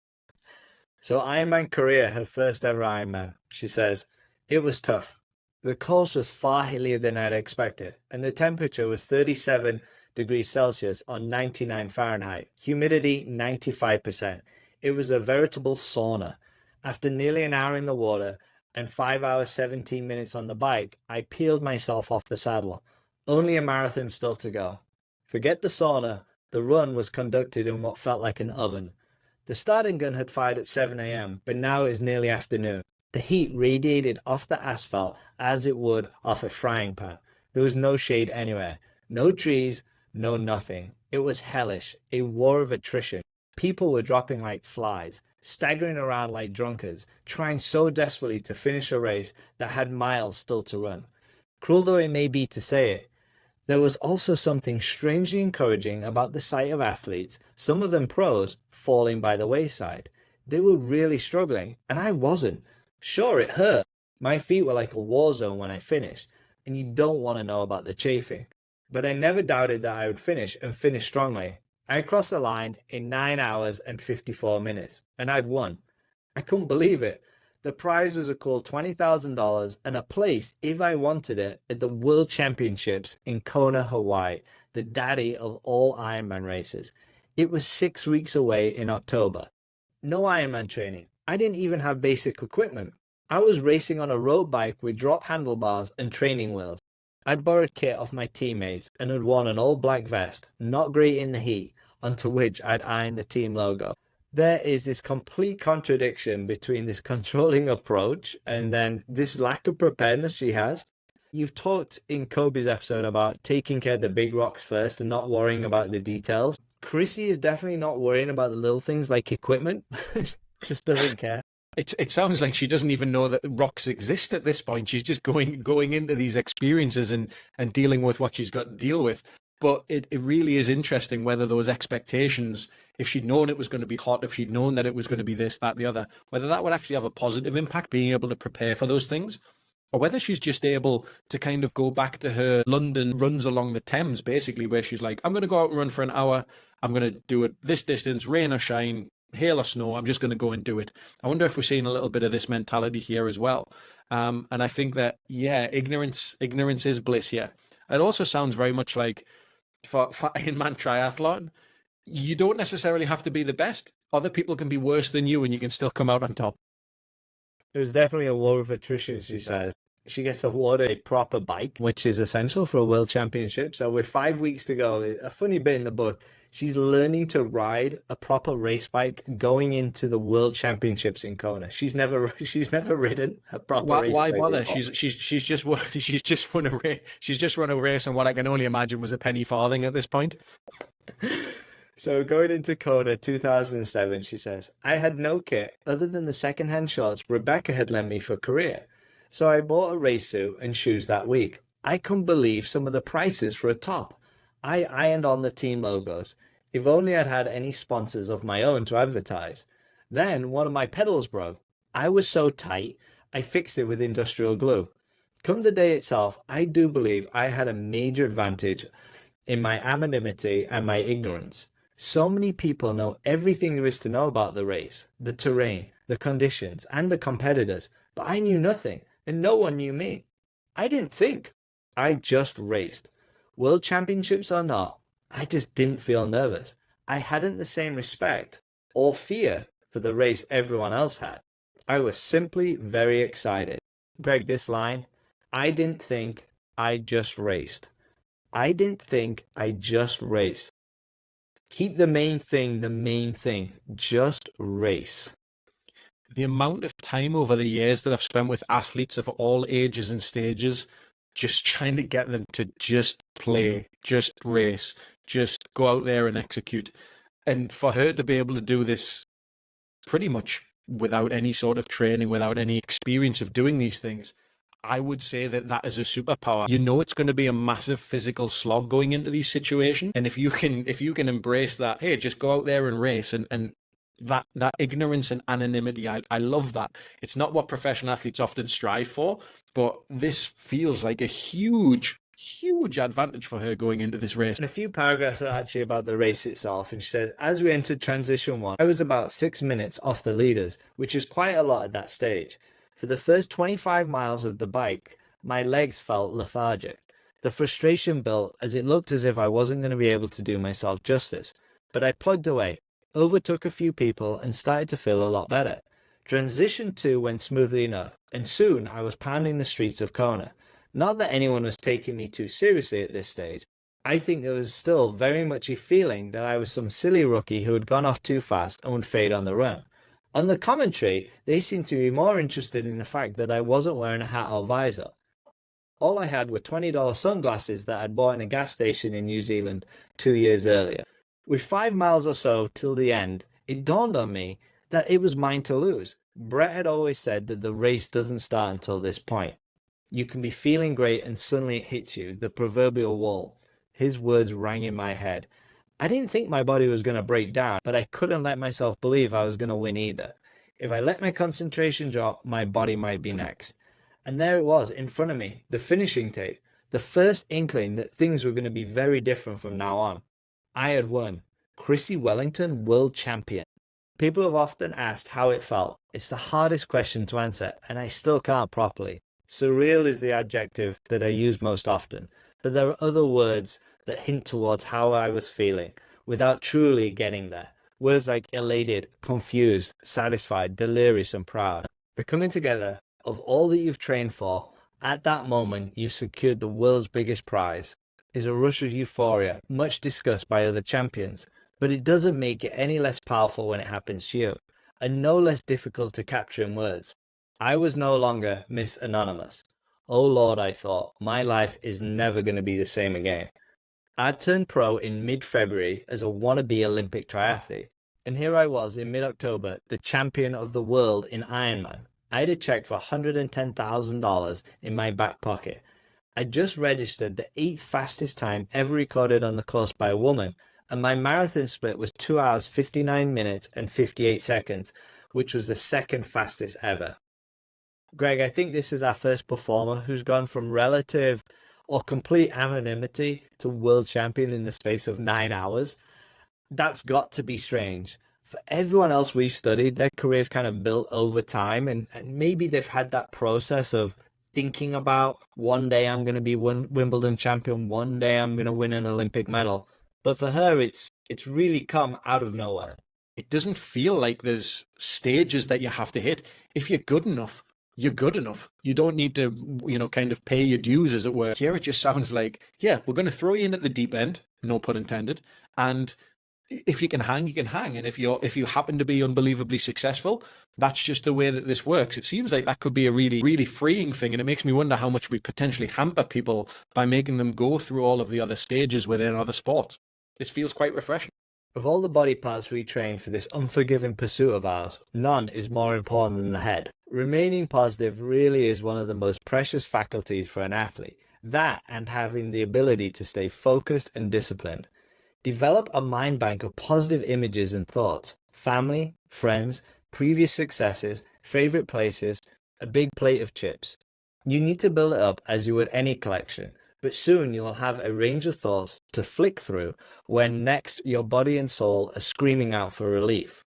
So Ironman Korea, her first ever Ironman, she says, it was tough. The course was far hillier than I'd expected, and the temperature was 37 degrees Celsius on 99 Fahrenheit, humidity 95%. It was a veritable sauna. After nearly an hour in the water and 5 hours 17 minutes on the bike, I peeled myself off the saddle. Only a marathon still to go. Forget the sauna, the run was conducted in what felt like an oven. The starting gun had fired at 7 a.m, but now it was nearly afternoon. The heat radiated off the asphalt as it would off a frying pan. There was no shade anywhere, no trees, no nothing. It was hellish, a war of attrition. People were dropping like flies, staggering around like drunkards, trying so desperately to finish a race that had miles still to run. Cruel though it may be to say it, there was also something strangely encouraging about the sight of athletes, some of them pros, falling by the wayside. They were really struggling, and I wasn't. Sure, it hurt. My feet were like a war zone when I finished, and you don't want to know about the chafing. But I never doubted that I would finish, and finish strongly. I crossed the line in 9 hours and 54 minutes, and I'd won. I couldn't believe it. The prize was a cool $20,000 and a place, if I wanted it, at the World Championships in Kona, Hawaii, the daddy of all Ironman races. It was 6 weeks away in October. No Ironman training. I didn't even have basic equipment. I was racing on a road bike with drop handlebars and training wheels. I'd borrowed kit off my teammates and had worn an all black vest, not great in the heat, onto which I'd ironed the team logo. There is this complete contradiction between this controlling approach and then this lack of preparedness she has. You've talked in Kobe's episode about taking care of the big rocks first and not worrying about the details. Chrissie is definitely not worrying about the little things like equipment. Just doesn't care. It sounds like she doesn't even know that rocks exist at this point. She's just going into these experiences and dealing with what she's got to deal with. But it really is interesting whether those expectations, if she'd known it was going to be hot, if she'd known that it was going to be this, that, the other, whether that would actually have a positive impact, being able to prepare for those things, or whether she's just able to kind of go back to her London runs along the Thames, basically, where she's like, I'm going to go out and run for an hour. I'm going to do it this distance, rain or shine, hail or snow. I'm just going to go and do it. I wonder if we're seeing a little bit of this mentality here as well. And I think that, yeah, ignorance is bliss here. It also sounds very much like for Ironman triathlon, you don't necessarily have to be the best. Other people can be worse than you and you can still come out on top. It was definitely a war of attrition, she says. She gets awarded a proper bike, which is essential for a world championship. So with 5 weeks to go, a funny bit in the book, she's learning to ride a proper race bike going into the world championships in Kona. She's never ridden a proper race Why bike bother? before. She's just she's just won a race. She's just run a race on what I can only imagine was a penny farthing at this point. So going into Kona 2007, she says, I had no kit other than the secondhand shorts Rebecca had lent me for Korea. So I bought a race suit and shoes that week. I couldn't believe some of the prices for a top. I ironed on the team logos. If only I'd had any sponsors of my own to advertise. Then one of my pedals broke. I was so tight, I fixed it with industrial glue. Come the day itself, I do believe I had a major advantage in my anonymity and my ignorance. So many people know everything there is to know about the race, the terrain, the conditions, and the competitors, but I knew nothing, and no one knew me. I didn't think. I just raced. World championships or not, I just didn't feel nervous. I hadn't the same respect or fear for the race everyone else had. I was simply very excited. Greg, this line, I didn't think, I just raced. I didn't think, I just raced. Keep the main thing the main thing. Just race. The amount of time over the years that I've spent with athletes of all ages and stages, just trying to get them to just play, just race, just go out there and execute. And for her to be able to do this pretty much without any sort of training, without any experience of doing these things, I would say that that is a superpower. You know, it's going to be a massive physical slog going into these situations. And if you can embrace that, hey, just go out there and race and that ignorance and anonymity, I love that. It's not what professional athletes often strive for, but this feels like a huge advantage for her going into this race. And a few paragraphs are actually about the race itself. And she says, as we entered transition one, I was about 6 minutes off the leaders, which is quite a lot at that stage. For the first 25 miles of the bike, my legs felt lethargic. The frustration built as it looked as if I wasn't going to be able to do myself justice. But I plugged away, overtook a few people, and started to feel a lot better. Transition 2 went smoothly enough, and soon I was pounding the streets of Kona. Not that anyone was taking me too seriously at this stage. I think there was still very much a feeling that I was some silly rookie who had gone off too fast and would fade on the run. On the commentary, they seemed to be more interested in the fact that I wasn't wearing a hat or visor. All I had were $20 sunglasses that I'd bought in a gas station in New Zealand 2 years earlier. With 5 miles or so till the end, it dawned on me that it was mine to lose. Brett had always said that the race doesn't start until this point. You can be feeling great and suddenly it hits you, the proverbial wall. His words rang in my head. I didn't think my body was going to break down, but I couldn't let myself believe I was going to win either. If I let my concentration drop, my body might be next. And there it was in front of me, the finishing tape, the first inkling that things were going to be very different from now on. I had won. Chrissie Wellington, world champion. People have often asked how it felt. It's the hardest question to answer, and I still can't properly. Surreal is the adjective that I use most often, but there are other words that hint towards how I was feeling without truly getting there. Words like elated, confused, satisfied, delirious, and proud. The coming together of all that you've trained for, at that moment you've secured the world's biggest prize, is a rush of euphoria, much discussed by other champions, but it doesn't make it any less powerful when it happens to you, and no less difficult to capture in words. I was no longer Miss Anonymous. Oh Lord, I thought, my life is never going to be the same again. I turned pro in mid-February as a wannabe Olympic triathlete, and here I was in mid-October, the champion of the world in Ironman. I had a check for $110,000 in my back pocket. I just registered the 8th fastest time ever recorded on the course by a woman, and my marathon split was 2 hours 59 minutes and 58 seconds, which was the second fastest ever. Greg, I think this is our first performer who's gone from relative or complete anonymity to world champion in the space of 9 hours. That's got to be strange. For everyone else we've studied, their careers kind of built over time, and maybe they've had that process of thinking about one day I'm going to be Wimbledon champion, one day I'm going to win an Olympic medal. But for her, it's really come out of nowhere. It doesn't feel like there's stages that you have to hit. If you're good enough, you're good enough. You don't need to, kind of pay your dues, as it were. Here, it just sounds like, yeah, we're going to throw you in at the deep end, no pun intended. And if you can hang, you can hang. And if you happen to be unbelievably successful, that's just the way that this works. It seems like that could be a really, really freeing thing. And it makes me wonder how much we potentially hamper people by making them go through all of the other stages within other sports. This feels quite refreshing. Of all the body parts we train for this unforgiving pursuit of ours, none is more important than the head. Remaining positive really is one of the most precious faculties for an athlete. That and having the ability to stay focused and disciplined. Develop a mind bank of positive images and thoughts. Family, friends, previous successes, favorite places, a big plate of chips. You need to build it up as you would any collection. But soon you will have a range of thoughts to flick through when next your body and soul are screaming out for relief.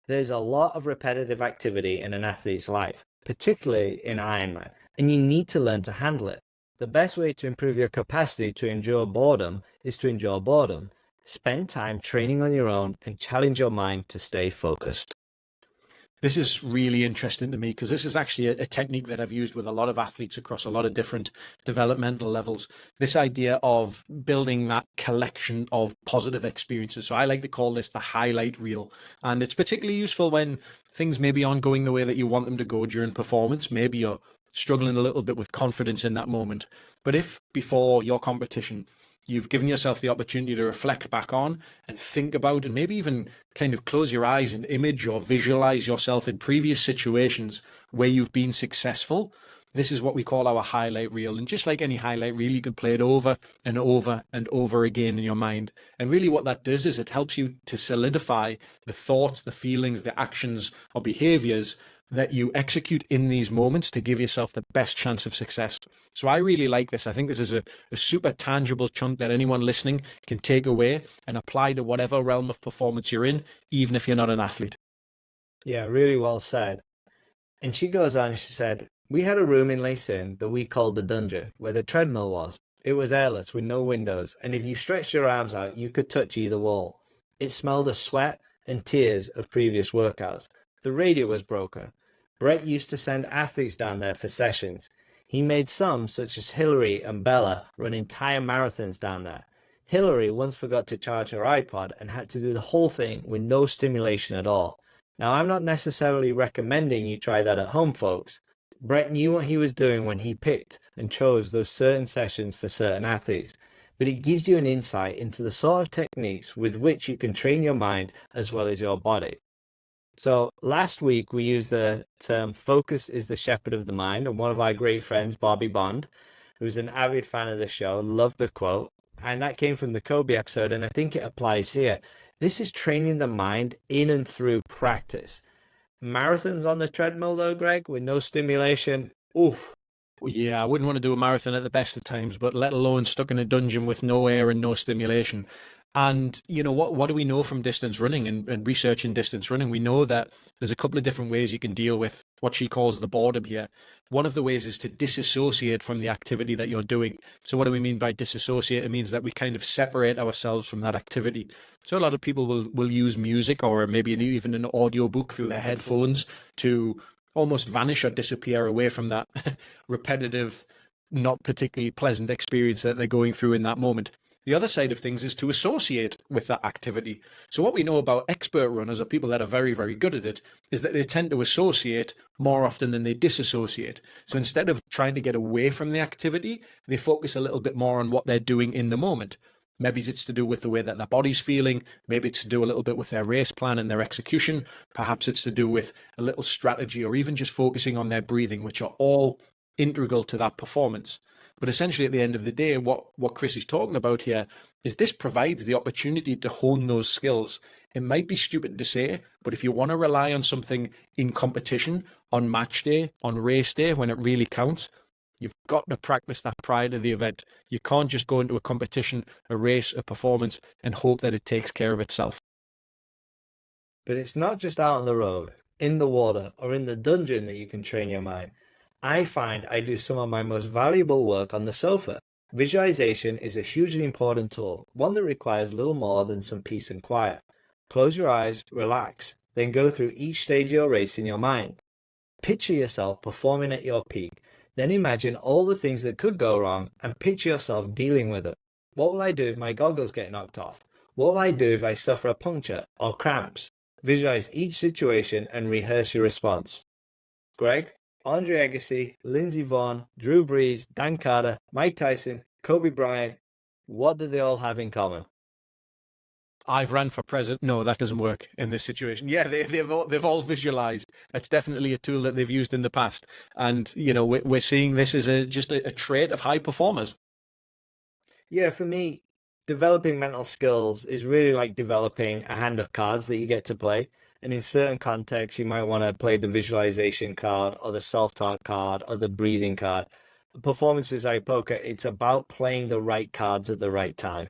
There's a lot of repetitive activity in an athlete's life, particularly in Ironman, and you need to learn to handle it. The best way to improve your capacity to endure boredom is to endure boredom. Spend time training on your own and challenge your mind to stay focused. This is really interesting to me because this is actually a technique that I've used with a lot of athletes across a lot of different developmental levels. This idea of building that collection of positive experiences. So I like to call this the highlight reel. And it's particularly useful when things maybe aren't going the way that you want them to go during performance. Maybe you're struggling a little bit with confidence in that moment. But if before your competition, you've given yourself the opportunity to reflect back on and think about and maybe even kind of close your eyes and image or visualize yourself in previous situations where you've been successful. This is what we call our highlight reel. And just like any highlight reel, you can play it over and over and over again in your mind. And really what that does is it helps you to solidify the thoughts, the feelings, the actions or behaviors that you execute in these moments to give yourself the best chance of success. So I really like this. I think this is a super tangible chunk that anyone listening can take away and apply to whatever realm of performance you're in, even if you're not an athlete. Yeah, really well said. And she goes on, she said, we had a room in Lay Sin that we called the dungeon, where the treadmill was. It was airless with no windows, and if you stretched your arms out, you could touch either wall. It smelled of sweat and tears of previous workouts. The radio was broken. Brett used to send athletes down there for sessions. He made some, such as Hillary and Bella, run entire marathons down there. Hillary once forgot to charge her iPod and had to do the whole thing with no stimulation at all. Now, I'm not necessarily recommending you try that at home, folks. Brett knew what he was doing when he picked and chose those certain sessions for certain athletes, but it gives you an insight into the sort of techniques with which you can train your mind as well as your body. So last week we used the term focus is the shepherd of the mind, and one of our great friends, Bobby Bond, who's an avid fan of the show, loved the quote, and that came from the Kobe episode, and I think it applies here. This is training the mind in and through practice. Marathons on the treadmill though, Greg, with no stimulation, oof. Yeah, I wouldn't want to do a marathon at the best of times, but let alone stuck in a dungeon with no air and no stimulation. And what do we know from distance running and researching distance running? We know that there's a couple of different ways you can deal with what she calls the boredom here. One of the ways is to disassociate from the activity that you're doing. So what do we mean by disassociate? It means that we kind of separate ourselves from that activity. So a lot of people will use music or maybe even an audio book through their headphones to almost vanish or disappear away from that repetitive, not particularly pleasant experience that they're going through in that moment. The other side of things is to associate with that activity. So what we know about expert runners or people that are very, very good at it is that they tend to associate more often than they disassociate. So instead of trying to get away from the activity, they focus a little bit more on what they're doing in the moment. Maybe it's to do with the way that their body's feeling. Maybe it's to do a little bit with their race plan and their execution. Perhaps it's to do with a little strategy or even just focusing on their breathing, which are all integral to that performance. But essentially, at the end of the day, what Chris is talking about here is this provides the opportunity to hone those skills. It might be stupid to say, but if you want to rely on something in competition, on match day, on race day, when it really counts, you've got to practice that prior to the event. You can't just go into a competition, a race, a performance, and hope that it takes care of itself. But it's not just out on the road, in the water, or in the dungeon that you can train your mind. I find I do some of my most valuable work on the sofa. Visualization is a hugely important tool, one that requires little more than some peace and quiet. Close your eyes, relax, then go through each stage of your race in your mind. Picture yourself performing at your peak. Then imagine all the things that could go wrong and picture yourself dealing with it. What will I do if my goggles get knocked off? What will I do if I suffer a puncture or cramps? Visualize each situation and rehearse your response. Greg, Andre Agassi, Lindsey Vonn, Drew Brees, Dan Carter, Mike Tyson, Kobe Bryant, what do they all have in common? I've ran for president. No, that doesn't work in this situation. Yeah, they've all visualized. That's definitely a tool that they've used in the past. And, we're seeing this as just a trait of high performers. Yeah, for me, developing mental skills is really like developing a hand of cards that you get to play. And in certain contexts, you might want to play the visualization card or the self-talk card or the breathing card. Performances like poker, it's about playing the right cards at the right time.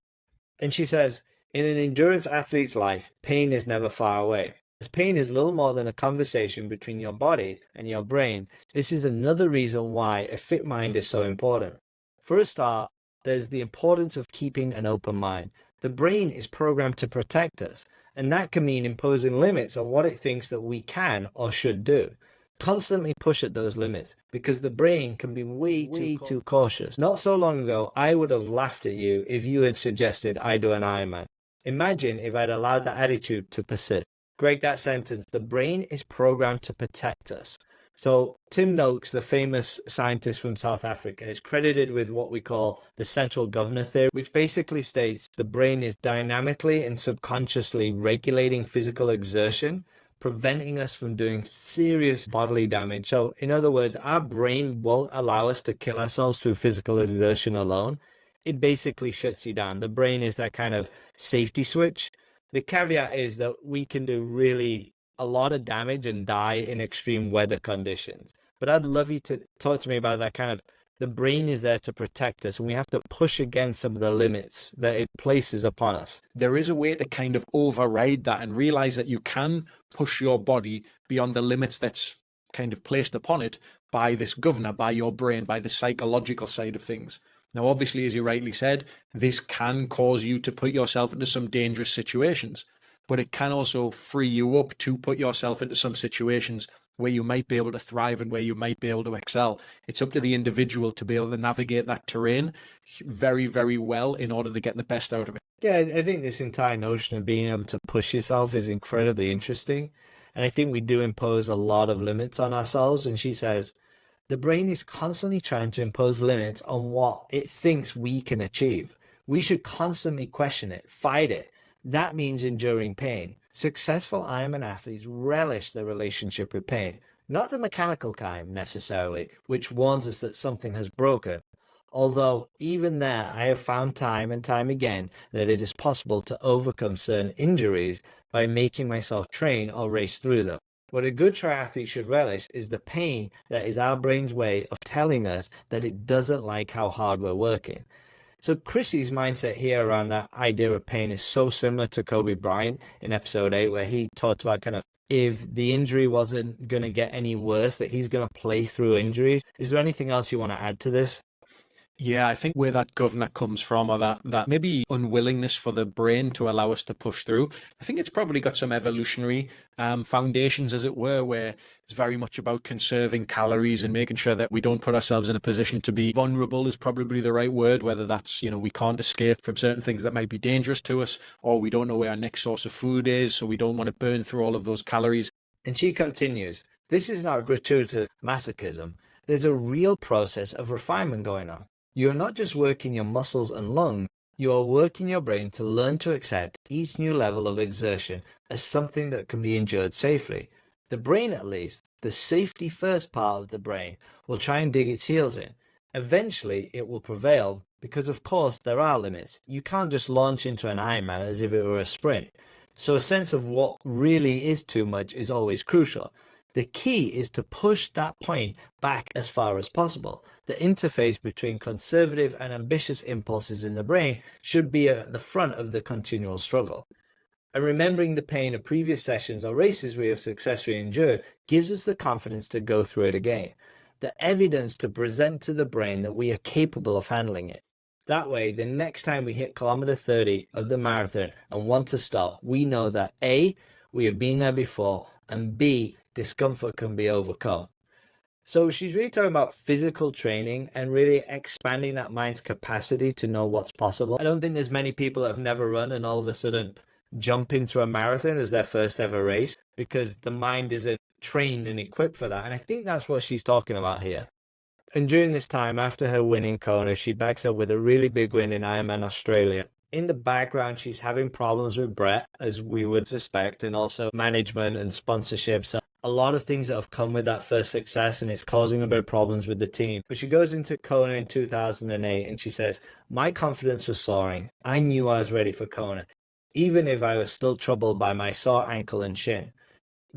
And she says, in an endurance athlete's life, pain is never far away. As pain is little more than a conversation between your body and your brain, this is another reason why a fit mind is so important. For a start, there's the importance of keeping an open mind. The brain is programmed to protect us, and that can mean imposing limits on what it thinks that we can or should do. Constantly push at those limits because the brain can be way too cautious. Not so long ago, I would have laughed at you if you had suggested I do an Ironman. Imagine if I'd allowed that attitude to persist. Greg, that sentence, the brain is programmed to protect us. So Tim Noakes, the famous scientist from South Africa, is credited with what we call the central governor theory, which basically states the brain is dynamically and subconsciously regulating physical exertion, preventing us from doing serious bodily damage. So in other words, our brain won't allow us to kill ourselves through physical exertion alone. It basically shuts you down. The brain is that kind of safety switch. The caveat is that we can do really a lot of damage and die in extreme weather conditions. But I'd love you to talk to me about that kind of, the brain is there to protect us, and we have to push against some of the limits that it places upon us. There is a way to kind of override that and realize that you can push your body beyond the limits that's kind of placed upon it by this governor, by your brain, by the psychological side of things. Now, obviously, as you rightly said, this can cause you to put yourself into some dangerous situations, but it can also free you up to put yourself into some situations where you might be able to thrive and where you might be able to excel. It's up to the individual to be able to navigate that terrain very, very well in order to get the best out of it. Yeah, I think this entire notion of being able to push yourself is incredibly interesting. And I think we do impose a lot of limits on ourselves. And she says, the brain is constantly trying to impose limits on what it thinks we can achieve. We should constantly question it, fight it. That means enduring pain. Successful Ironman athletes relish their relationship with pain, not the mechanical kind necessarily, which warns us that something has broken. Although even there, I have found time and time again that it is possible to overcome certain injuries by making myself train or race through them. What a good triathlete should relish is the pain that is our brain's way of telling us that it doesn't like how hard we're working. So Chrissie's mindset here around that idea of pain is so similar to Kobe Bryant in episode 8, where he talked about kind of if the injury wasn't going to get any worse, that he's going to play through injuries. Is there anything else you want to add to this? Yeah, I think where that governor comes from, or that maybe unwillingness for the brain to allow us to push through, I think it's probably got some evolutionary foundations, as it were, where it's very much about conserving calories and making sure that we don't put ourselves in a position to be vulnerable is probably the right word, whether that's, we can't escape from certain things that might be dangerous to us, or we don't know where our next source of food is, so we don't want to burn through all of those calories. And she continues, this is not gratuitous masochism. There's a real process of refinement going on. You are not just working your muscles and lungs, you are working your brain to learn to accept each new level of exertion as something that can be endured safely. The brain, at least, the safety first part of the brain, will try and dig its heels in. Eventually, it will prevail because, of course, there are limits. You can't just launch into an Ironman as if it were a sprint. So a sense of what really is too much is always crucial. The key is to push that point back as far as possible. The interface between conservative and ambitious impulses in the brain should be at the front of the continual struggle. And remembering the pain of previous sessions or races we have successfully endured gives us the confidence to go through it again. The evidence to present to the brain that we are capable of handling it. That way, the next time we hit kilometer 30 of the marathon and want to stop, we know that A, we have been there before, and B, discomfort can be overcome. So she's really talking about physical training and really expanding that mind's capacity to know what's possible. I don't think there's many people that have never run and all of a sudden jump into a marathon as their first ever race because the mind isn't trained and equipped for that. And I think that's what she's talking about here. And during this time, after her win in Kona, she backs up with a really big win in Ironman Australia. In the background, she's having problems with Brett, as we would suspect, and also management and sponsorships. A lot of things that have come with that first success, and it's causing a bit of problems with the team. But she goes into Kona in 2008 and she says, my confidence was soaring. I knew I was ready for Kona, even if I was still troubled by my sore ankle and shin.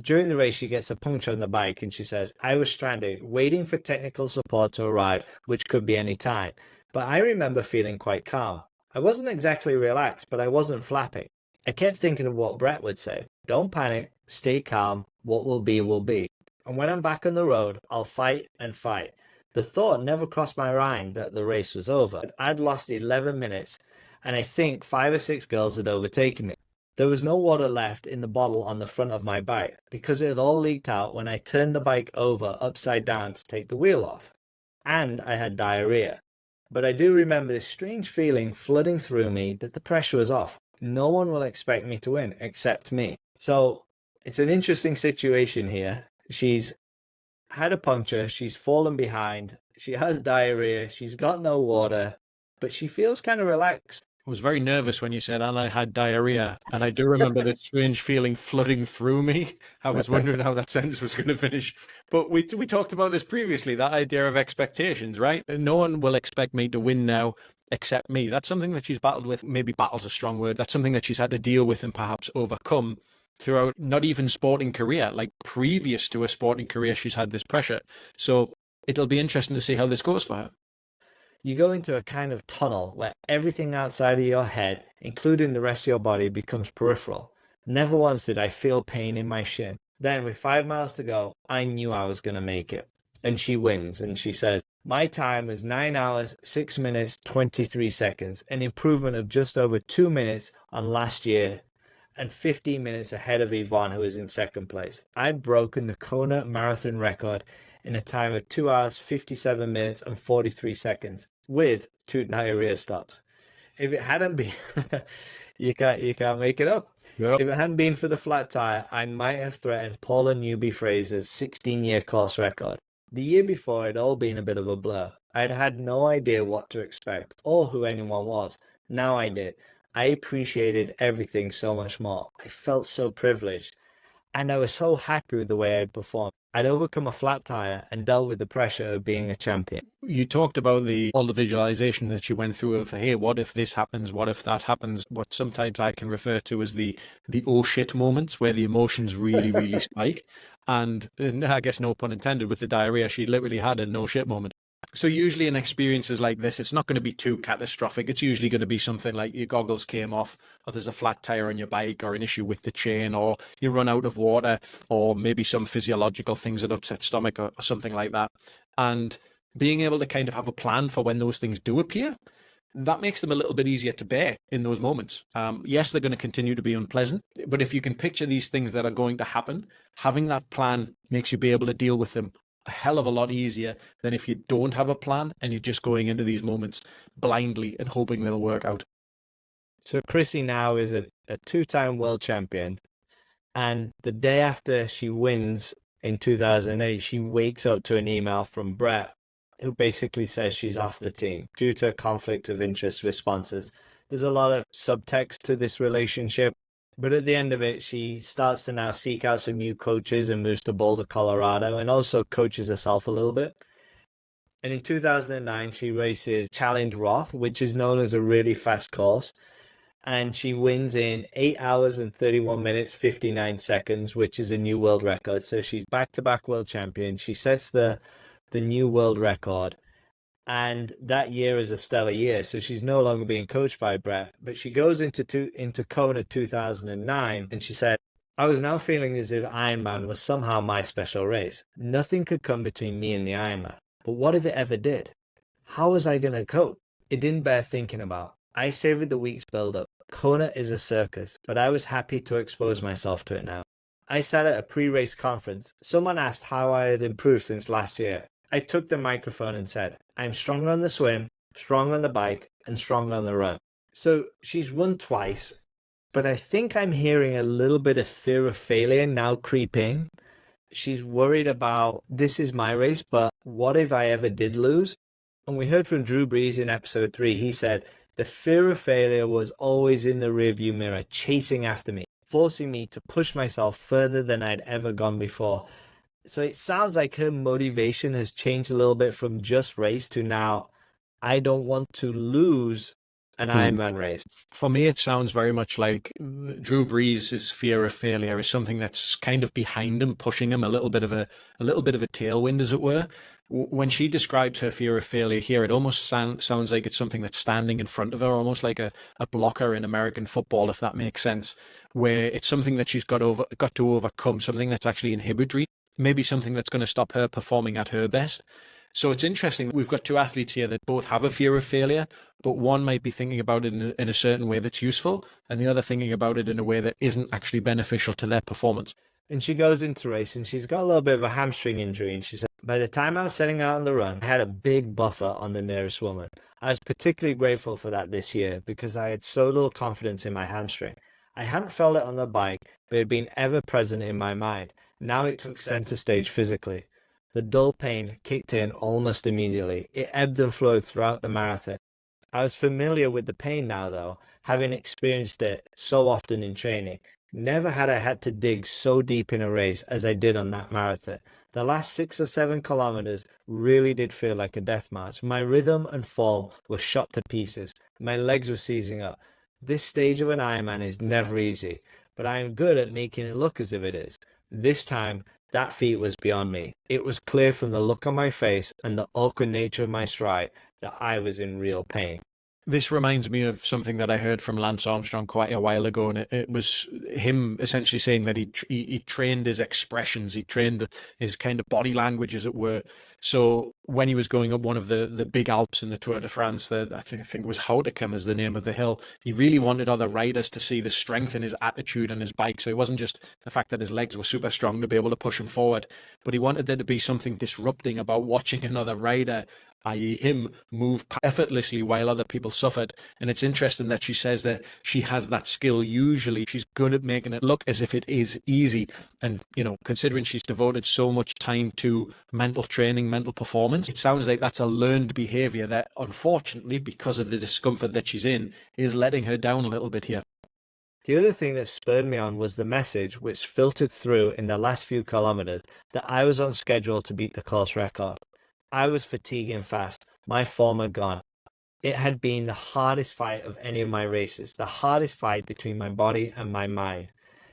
During the race, she gets a puncture on the bike and she says, I was stranded, waiting for technical support to arrive, which could be any time. But I remember feeling quite calm. I wasn't exactly relaxed, but I wasn't flapping. I kept thinking of what Brett would say. Don't panic, stay calm, what will be will be. And when I'm back on the road, I'll fight and fight. The thought never crossed my mind that the race was over. I'd lost 11 minutes, and I think 5 or 6 girls had overtaken me. There was no water left in the bottle on the front of my bike because it had all leaked out when I turned the bike over upside down to take the wheel off. And I had diarrhea. But I do remember this strange feeling flooding through me that the pressure was off. No one will expect me to win except me. So it's an interesting situation here. She's had a puncture, she's fallen behind, she has diarrhea, she's got no water, but she feels kind of relaxed. I was very nervous when you said, and I had diarrhea. And I do remember the strange feeling flooding through me. I was wondering how that sentence was going to finish. But we talked about this previously, that idea of expectations, right? No one will expect me to win now except me. That's something that she's battled with. Maybe battle's a strong word. That's something that she's had to deal with and perhaps overcome throughout not even sporting career. Like previous to a sporting career, she's had this pressure. So it'll be interesting to see how this goes for her. You go into a kind of tunnel where everything outside of your head, including the rest of your body, becomes peripheral. Never once did I feel pain in my shin. Then, with 5 miles to go, I knew I was going to make it. And she wins, and she says, my time was 9 hours, 6 minutes, 23 seconds, an improvement of just over 2 minutes on last year, and 15 minutes ahead of Yvonne, who was in second place. I'd broken the Kona marathon record in a time of 2 hours, 57 minutes, and 43 seconds, with 2 diarrhea stops. If it hadn't been, you can't make it up. Yep. If it hadn't been for the flat tire, I might have threatened Paula Newby-Fraser's 16-year course record. The year before, it had all been a bit of a blur. I'd had no idea what to expect or who anyone was. Now I did. I appreciated everything so much more. I felt so privileged. And I was so happy with the way I'd performed. I'd overcome a flat tire and dealt with the pressure of being a champion. You talked about all the visualization that you went through of, hey, what if this happens? What if that happens? What sometimes I can refer to as the oh shit moments where the emotions really, really spike. And I guess no pun intended with the diarrhea, she literally had a no shit moment. So usually in experiences like this, it's not going to be too catastrophic. It's usually going to be something like your goggles came off, or there's a flat tire on your bike, or an issue with the chain, or you run out of water, or maybe some physiological things that upset stomach or something like that. And being able to kind of have a plan for when those things do appear, that makes them a little bit easier to bear in those moments. Yes, they're going to continue to be unpleasant, but if you can picture these things that are going to happen, having that plan makes you be able to deal with them a hell of a lot easier than if you don't have a plan and you're just going into these moments blindly and hoping they'll work out. So Chrissie now is a 2-time world champion, and the day after she wins in 2008, she wakes up to an email from Brett, who basically says she's off the team due to a conflict of interest responses. There's a lot of subtext to this relationship. But at the end of it, she starts to now seek out some new coaches and moves to Boulder, Colorado, and also coaches herself a little bit. And in 2009, she races Challenge Roth, which is known as a really fast course. And she wins in 8 hours and 31 minutes, 59 seconds, which is a new world record. So she's back-to-back world champion. She sets the new world record. And that year is a stellar year, so she's no longer being coached by Brett. But she goes into Kona 2009, and she said, I was now feeling as if Ironman was somehow my special race. Nothing could come between me and the Ironman. But what if it ever did? How was I going to cope? It didn't bear thinking about. I savored the week's build-up. Kona is a circus, but I was happy to expose myself to it now. I sat at a pre-race conference. Someone asked how I had improved since last year. I took the microphone and said, I'm stronger on the swim, stronger on the bike, and stronger on the run. So she's won twice, but I think I'm hearing a little bit of fear of failure now creep in. She's worried about, this is my race, but what if I ever did lose? And we heard from Drew Brees in episode 3. He said, the fear of failure was always in the rearview mirror, chasing after me, forcing me to push myself further than I'd ever gone before. So it sounds like her motivation has changed a little bit from just race to now, I don't want to lose an Ironman race. For me, it sounds very much like Drew Brees' fear of failure is something that's kind of behind him, pushing him a little bit of a tailwind, as it were. When she describes her fear of failure here, it almost sounds like it's something that's standing in front of her, almost like a blocker in American football, if that makes sense, where it's something that she's got to overcome, something that's actually inhibitory, maybe something that's going to stop her performing at her best. So it's interesting. We've got two athletes here that both have a fear of failure, but one might be thinking about it in a certain way that's useful, and the other thinking about it in a way that isn't actually beneficial to their performance. And she goes into race and she's got a little bit of a hamstring injury. And she said, by the time I was setting out on the run, I had a big buffer on the nearest woman. I was particularly grateful for that this year because I had so little confidence in my hamstring. I hadn't felt it on the bike, but it had been ever present in my mind. Now it took center stage physically. The dull pain kicked in almost immediately. It ebbed and flowed throughout the marathon. I was familiar with the pain now, though, having experienced it so often in training. Never had I had to dig so deep in a race as I did on that marathon. The last 6 or 7 kilometers really did feel like a death march. My rhythm and form were shot to pieces. My legs were seizing up. This stage of an Ironman is never easy, but I am good at making it look as if it is. This time, that feat was beyond me. It was clear from the look on my face and the awkward nature of my stride that I was in real pain. This reminds me of something that I heard from Lance Armstrong quite a while ago, and it was him essentially saying that he trained his expressions, he trained his kind of body language, as it were. So when he was going up one of the big Alps in the Tour de France, I think it was Houtecam is the name of the hill, he really wanted other riders to see the strength in his attitude on his bike. So it wasn't just the fact that his legs were super strong to be able to push him forward, but he wanted there to be something disrupting about watching another rider, i.e. him, move effortlessly while other people suffered. And it's interesting that she says that she has that skill. Usually she's good at making it look as if it is easy. And, considering she's devoted so much time to mental training, mental performance, it sounds like that's a learned behavior that, unfortunately, because of the discomfort that she's in, is letting her down a little bit here. The other thing that spurred me on was the message which filtered through in the last few kilometers that I was on schedule to beat the course record. I was fatiguing fast. My form had gone. It had been the hardest fight of any of my races, the hardest fight between my body and my mind.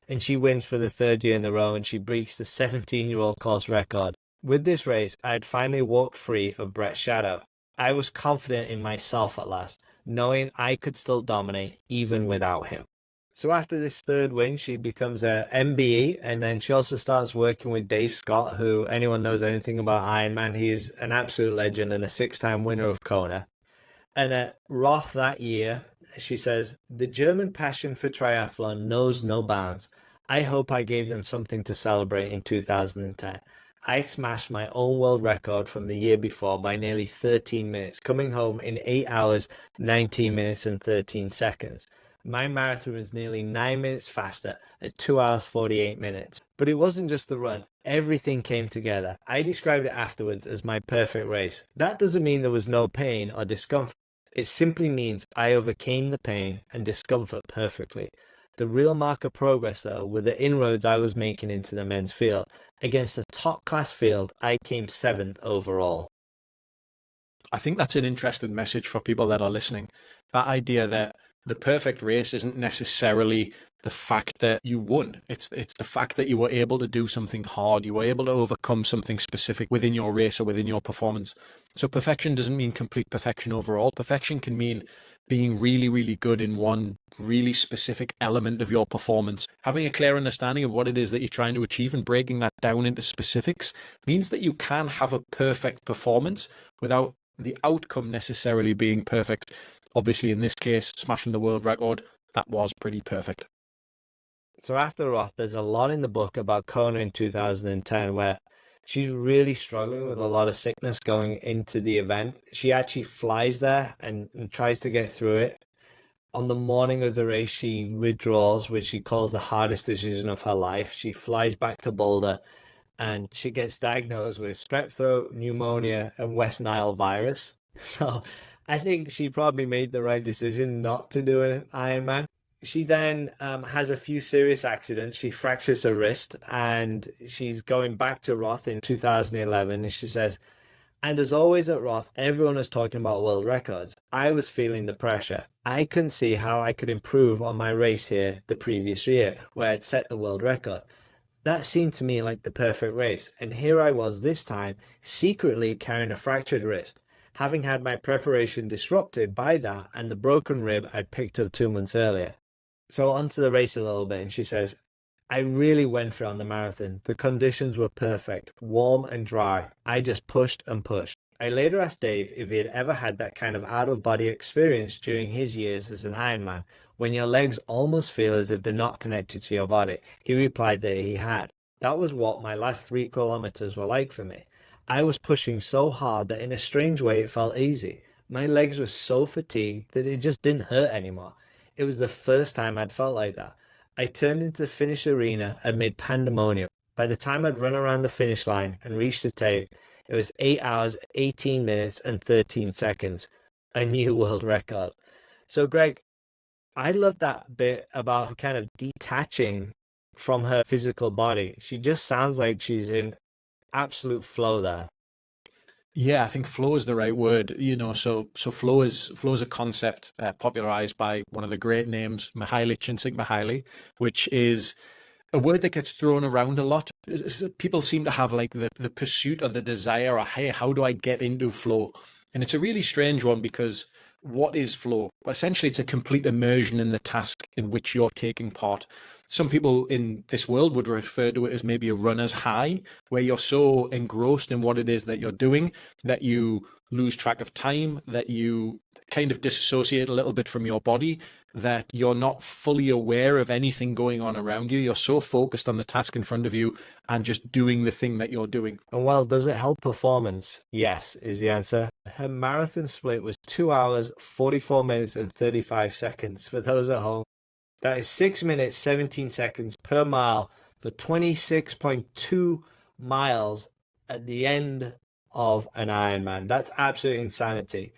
And she wins for the 3rd year in a row, and she breaks the 17-year-old course record. With this race, I had finally walked free of Brett's shadow. I was confident in myself at last, knowing I could still dominate even without him. So after this 3rd win, she becomes a MBE, and then she also starts working with Dave Scott, who anyone knows anything about Ironman, he is an absolute legend and a 6-time winner of Kona. And at Roth that year, she says, the German passion for triathlon knows no bounds. I hope I gave them something to celebrate in 2010. I smashed my own world record from the year before by nearly 13 minutes, coming home in 8 hours, 19 minutes and 13 seconds. My marathon was nearly 9 minutes faster at 2 hours 48 minutes. But it wasn't just the run. Everything came together. I described it afterwards as my perfect race. That doesn't mean there was no pain or discomfort. It simply means I overcame the pain and discomfort perfectly. The real mark of progress, though, were the inroads I was making into the men's field. Against a top-class field, I came 7th overall. I think that's an interesting message for people that are listening. That idea that the perfect race isn't necessarily the fact that you won. It's the fact that you were able to do something hard. You were able to overcome something specific within your race or within your performance. So perfection doesn't mean complete perfection overall. Perfection can mean being really, really good in one really specific element of your performance. Having a clear understanding of what it is that you're trying to achieve and breaking that down into specifics means that you can have a perfect performance without the outcome necessarily being perfect. Obviously, in this case, smashing the world record, that was pretty perfect. So after Roth, there's a lot in the book about Kona in 2010 where she's really struggling with a lot of sickness going into the event. She actually flies there and tries to get through it. On the morning of the race, she withdraws, which she calls the hardest decision of her life. She flies back to Boulder and she gets diagnosed with strep throat, pneumonia, and West Nile virus. So I think she probably made the right decision not to do an Ironman. She then has a few serious accidents. She fractures her wrist and she's going back to Roth in 2011. And she says, and as always at Roth, everyone was talking about world records. I was feeling the pressure. I couldn't see how I could improve on my race here the previous year, where I'd set the world record. That seemed to me like the perfect race. And here I was this time, secretly carrying a fractured wrist, having had my preparation disrupted by that and the broken rib I'd picked up 2 months earlier. So onto the race a little bit, and she says, I really went for it on the marathon. The conditions were perfect, warm and dry. I just pushed and pushed. I later asked Dave if he had ever had that kind of out-of-body experience during his years as an Ironman, when your legs almost feel as if they're not connected to your body. He replied that he had. That was what my last 3 kilometers were like for me. I was pushing so hard that in a strange way it felt easy. My legs were so fatigued that it just didn't hurt anymore. It was the first time I'd felt like that. I turned into the finish arena amid pandemonium. By the time I'd run around the finish line and reached the tape, it was 8 hours, 18 minutes, and 13 seconds, a new world record. So, Greg, I love that bit about kind of detaching from her physical body. She just sounds like she's in absolute flow there. Yeah, I think flow is the right word. So flow is a concept popularized by one of the great names, Mihaly Csikszentmihalyi, which is a word that gets thrown around a lot. People seem to have like the pursuit or the desire, or hey, how do I get into flow? And it's a really strange one because what is flow? Well, essentially, it's a complete immersion in the task in which you're taking part. Some people in this world would refer to it as maybe a runner's high, where you're so engrossed in what it is that you're doing that you lose track of time, that you kind of disassociate a little bit from your body, that you're not fully aware of anything going on around you. You're so focused on the task in front of you and just doing the thing that you're doing. And well, does it help performance? Yes, is the answer. Her marathon split was 2 hours, 44 minutes, and 35 seconds for those at home. That is 6 minutes, 17 seconds per mile for 26.2 miles at the end of an Ironman. That's absolute insanity.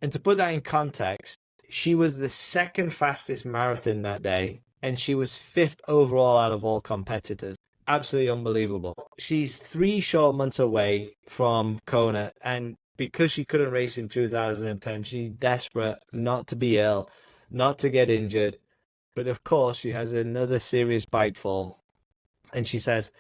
And to put that in context, she was the second fastest marathon that day, and she was 5th overall out of all competitors. Absolutely unbelievable. She's 3 short months away from Kona, and because she couldn't race in 2010, she's desperate not to be ill, not to get injured. But of course, she has another serious bite fall. And she says,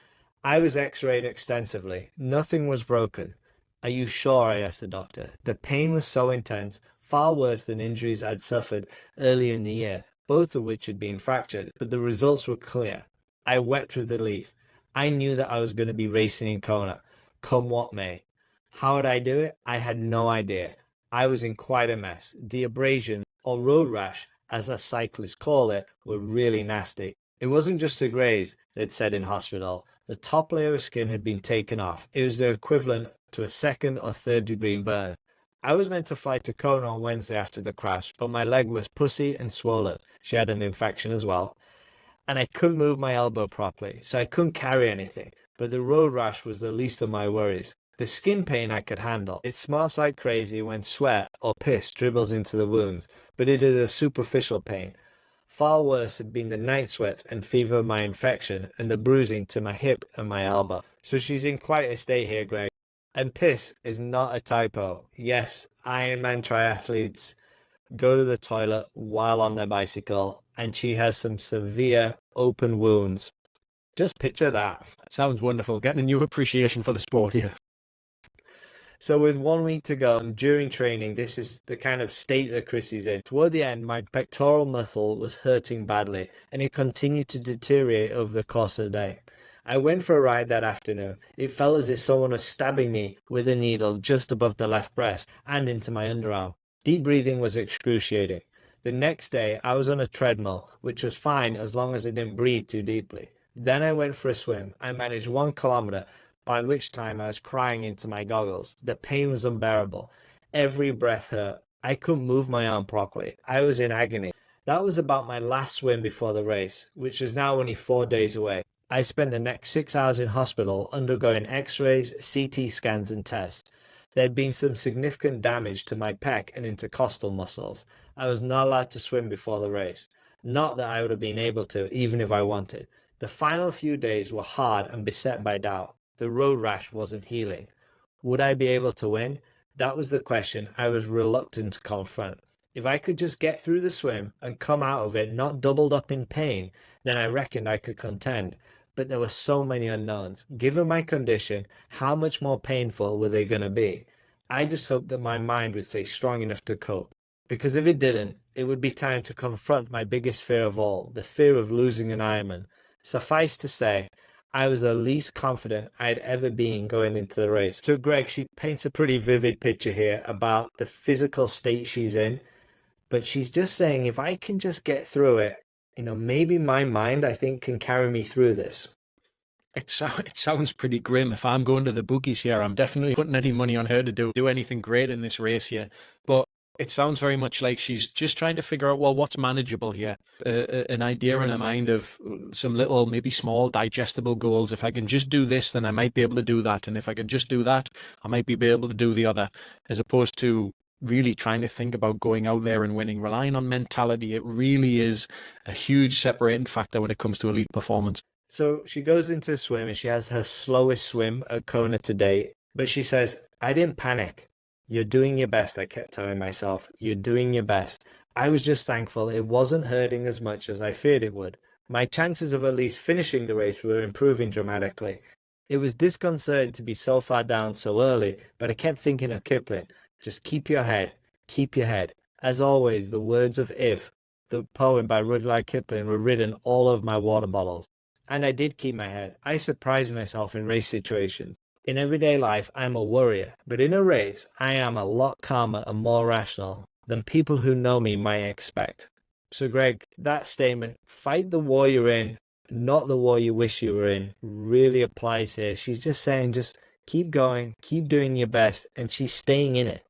I was x-rayed extensively. Nothing was broken. Are you sure? I asked the doctor. The pain was so intense, far worse than injuries I'd suffered earlier in the year, both of which had been fractured, but the results were clear. I wept with relief. I knew that I was going to be racing in Kona, come what may. How would I do it? I had no idea. I was in quite a mess. The abrasion, or road rash, as us cyclists call it, were really nasty. It wasn't just a graze, they'd said in hospital. The top layer of skin had been taken off. It was the equivalent to a 2nd or 3rd degree burn. I was meant to fly to Kona on Wednesday after the crash, but my leg was pussy and swollen. She had an infection as well. And I couldn't move my elbow properly, so I couldn't carry anything. But the road rash was the least of my worries. The skin pain I could handle. It smarts like crazy when sweat or piss dribbles into the wounds, but it is a superficial pain. Far worse had been the night sweats and fever of my infection and the bruising to my hip and my elbow. So she's in quite a state here, Greg. And piss is not a typo. Yes, Ironman triathletes go to the toilet while on their bicycle, and she has some severe open wounds. Just picture that. Sounds wonderful. Getting a new appreciation for the sport here. So with 1 week to go during training, this is the kind of state that Chrissie's in. Toward the end, my pectoral muscle was hurting badly, and it continued to deteriorate over the course of the day. I went for a ride that afternoon. It felt as if someone was stabbing me with a needle just above the left breast and into my underarm. Deep breathing was excruciating. The next day, I was on a treadmill, which was fine as long as I didn't breathe too deeply. Then I went for a swim. I managed 1 kilometer, by which time I was crying into my goggles. The pain was unbearable. Every breath hurt. I couldn't move my arm properly. I was in agony. That was about my last swim before the race, which is now only 4 days away. I spent the next 6 hours in hospital undergoing x-rays, CT scans and tests. There'd been some significant damage to my pec and intercostal muscles. I was not allowed to swim before the race. Not that I would have been able to, even if I wanted. The final few days were hard and beset by doubt. The road rash wasn't healing. Would I be able to win? That was the question I was reluctant to confront. If I could just get through the swim and come out of it not doubled up in pain, then I reckoned I could contend. But there were so many unknowns. Given my condition, how much more painful were they going to be? I just hoped that my mind would stay strong enough to cope. Because if it didn't, it would be time to confront my biggest fear of all, the fear of losing an Ironman. Suffice to say, I was the least confident I'd ever been going into the race. So Greg, she paints a pretty vivid picture here about the physical state she's in. But she's just saying, if I can just get through it, maybe my mind, I think, can carry me through this. It sounds pretty grim. If I'm going to the bookies here, I'm definitely putting any money on her to do anything great in this race here. But it sounds very much like she's just trying to figure out, well, what's manageable here? An idea in her mind of some little, maybe small, digestible goals. If I can just do this, then I might be able to do that. And if I can just do that, I might be able to do the other, as opposed to really trying to think about going out there and winning, relying on mentality. It really is a huge separating factor when it comes to elite performance. So she goes into a swim and she has her slowest swim at Kona to date. But she says, I didn't panic. You're doing your best, I kept telling myself. You're doing your best. I was just thankful it wasn't hurting as much as I feared it would. My chances of at least finishing the race were improving dramatically. It was disconcerting to be so far down so early, but I kept thinking of Kipling. Just keep your head. Keep your head. As always, the words of If, the poem by Rudyard Kipling, were written all over my water bottles. And I did keep my head. I surprised myself in race situations. In everyday life, I'm a worrier, but in a race, I am a lot calmer and more rational than people who know me might expect. So Greg, that statement, fight the war you're in, not the war you wish you were in, really applies here. She's just saying, just keep going, keep doing your best, and she's staying in it.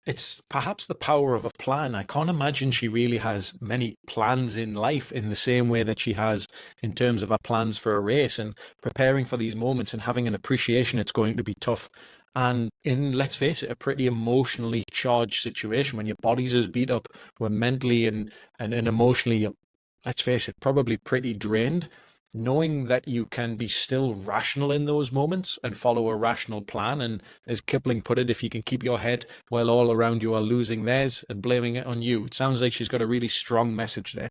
It's perhaps the power of a plan. I can't imagine she really has many plans in life in the same way that she has in terms of her plans for a race and preparing for these moments and having an appreciation it's going to be tough. And in, let's face it, a pretty emotionally charged situation when your body's as beat up, we're mentally and emotionally, let's face it, probably pretty drained. Knowing that you can be still rational in those moments and follow a rational plan. And as Kipling put it, if you can keep your head while all around you are losing theirs and blaming it on you. It sounds like she's got a really strong message there.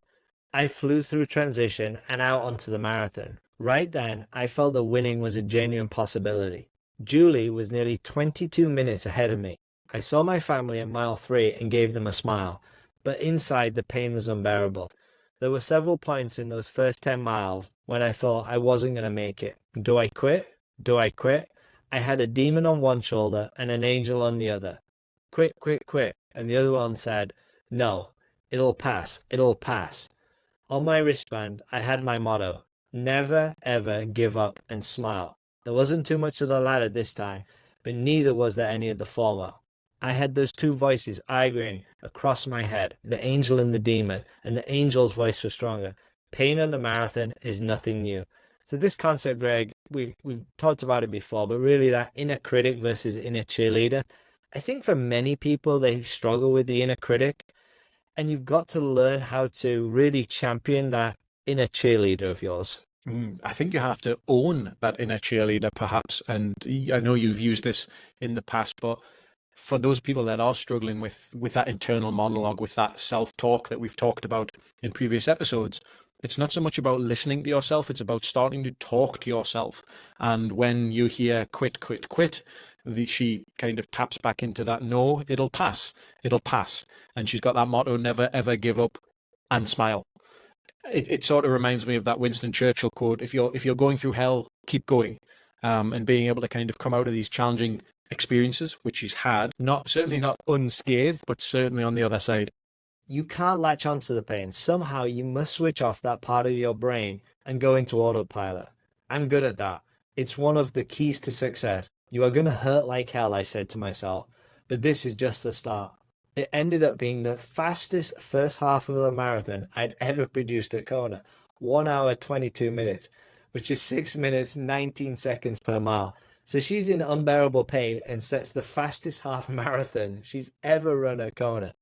I flew through transition and out onto the marathon. Right then, I felt that winning was a genuine possibility. Julie was nearly 22 minutes ahead of me. I saw my family at mile 3 and gave them a smile, but inside the pain was unbearable. There were several points in those first 10 miles when I thought I wasn't going to make it. Do I quit? Do I quit? I had a demon on one shoulder and an angel on the other. Quit, quit, quit. And the other one said, no, it'll pass, it'll pass. On my wristband, I had my motto, never ever give up and smile. There wasn't too much of the latter this time, but neither was there any of the former. I had those two voices arguing across my head, the angel and the demon, and the angel's voice was stronger. Pain on the marathon is nothing new. So this concept, Greg, we've talked about it before, but really that inner critic versus inner cheerleader. I think for many people, they struggle with the inner critic, and you've got to learn how to really champion that inner cheerleader of yours. I think you have to own that inner cheerleader, perhaps. And I know you've used this in the past, but for those people that are struggling with that internal monologue, with that self-talk that we've talked about in previous episodes, it's not so much about listening to yourself, it's about starting to talk to yourself. And when you hear quit, quit, quit, she kind of taps back into that, no, it'll pass, it'll pass. And she's got that motto, never, ever give up and smile. It sort of reminds me of that Winston Churchill quote, if you're going through hell, keep going. And being able to kind of come out of these challenging experiences, which she's had, certainly not unscathed, but certainly on the other side. You can't latch onto the pain. Somehow you must switch off that part of your brain and go into autopilot. I'm good at that. It's one of the keys to success. You are going to hurt like hell, I said to myself, but this is just the start. It ended up being the fastest first half of the marathon I'd ever produced at Kona. 1 hour, 22 minutes, which is 6 minutes, 19 seconds per mile. So she's in unbearable pain and sets the fastest half marathon she's ever run at Kona.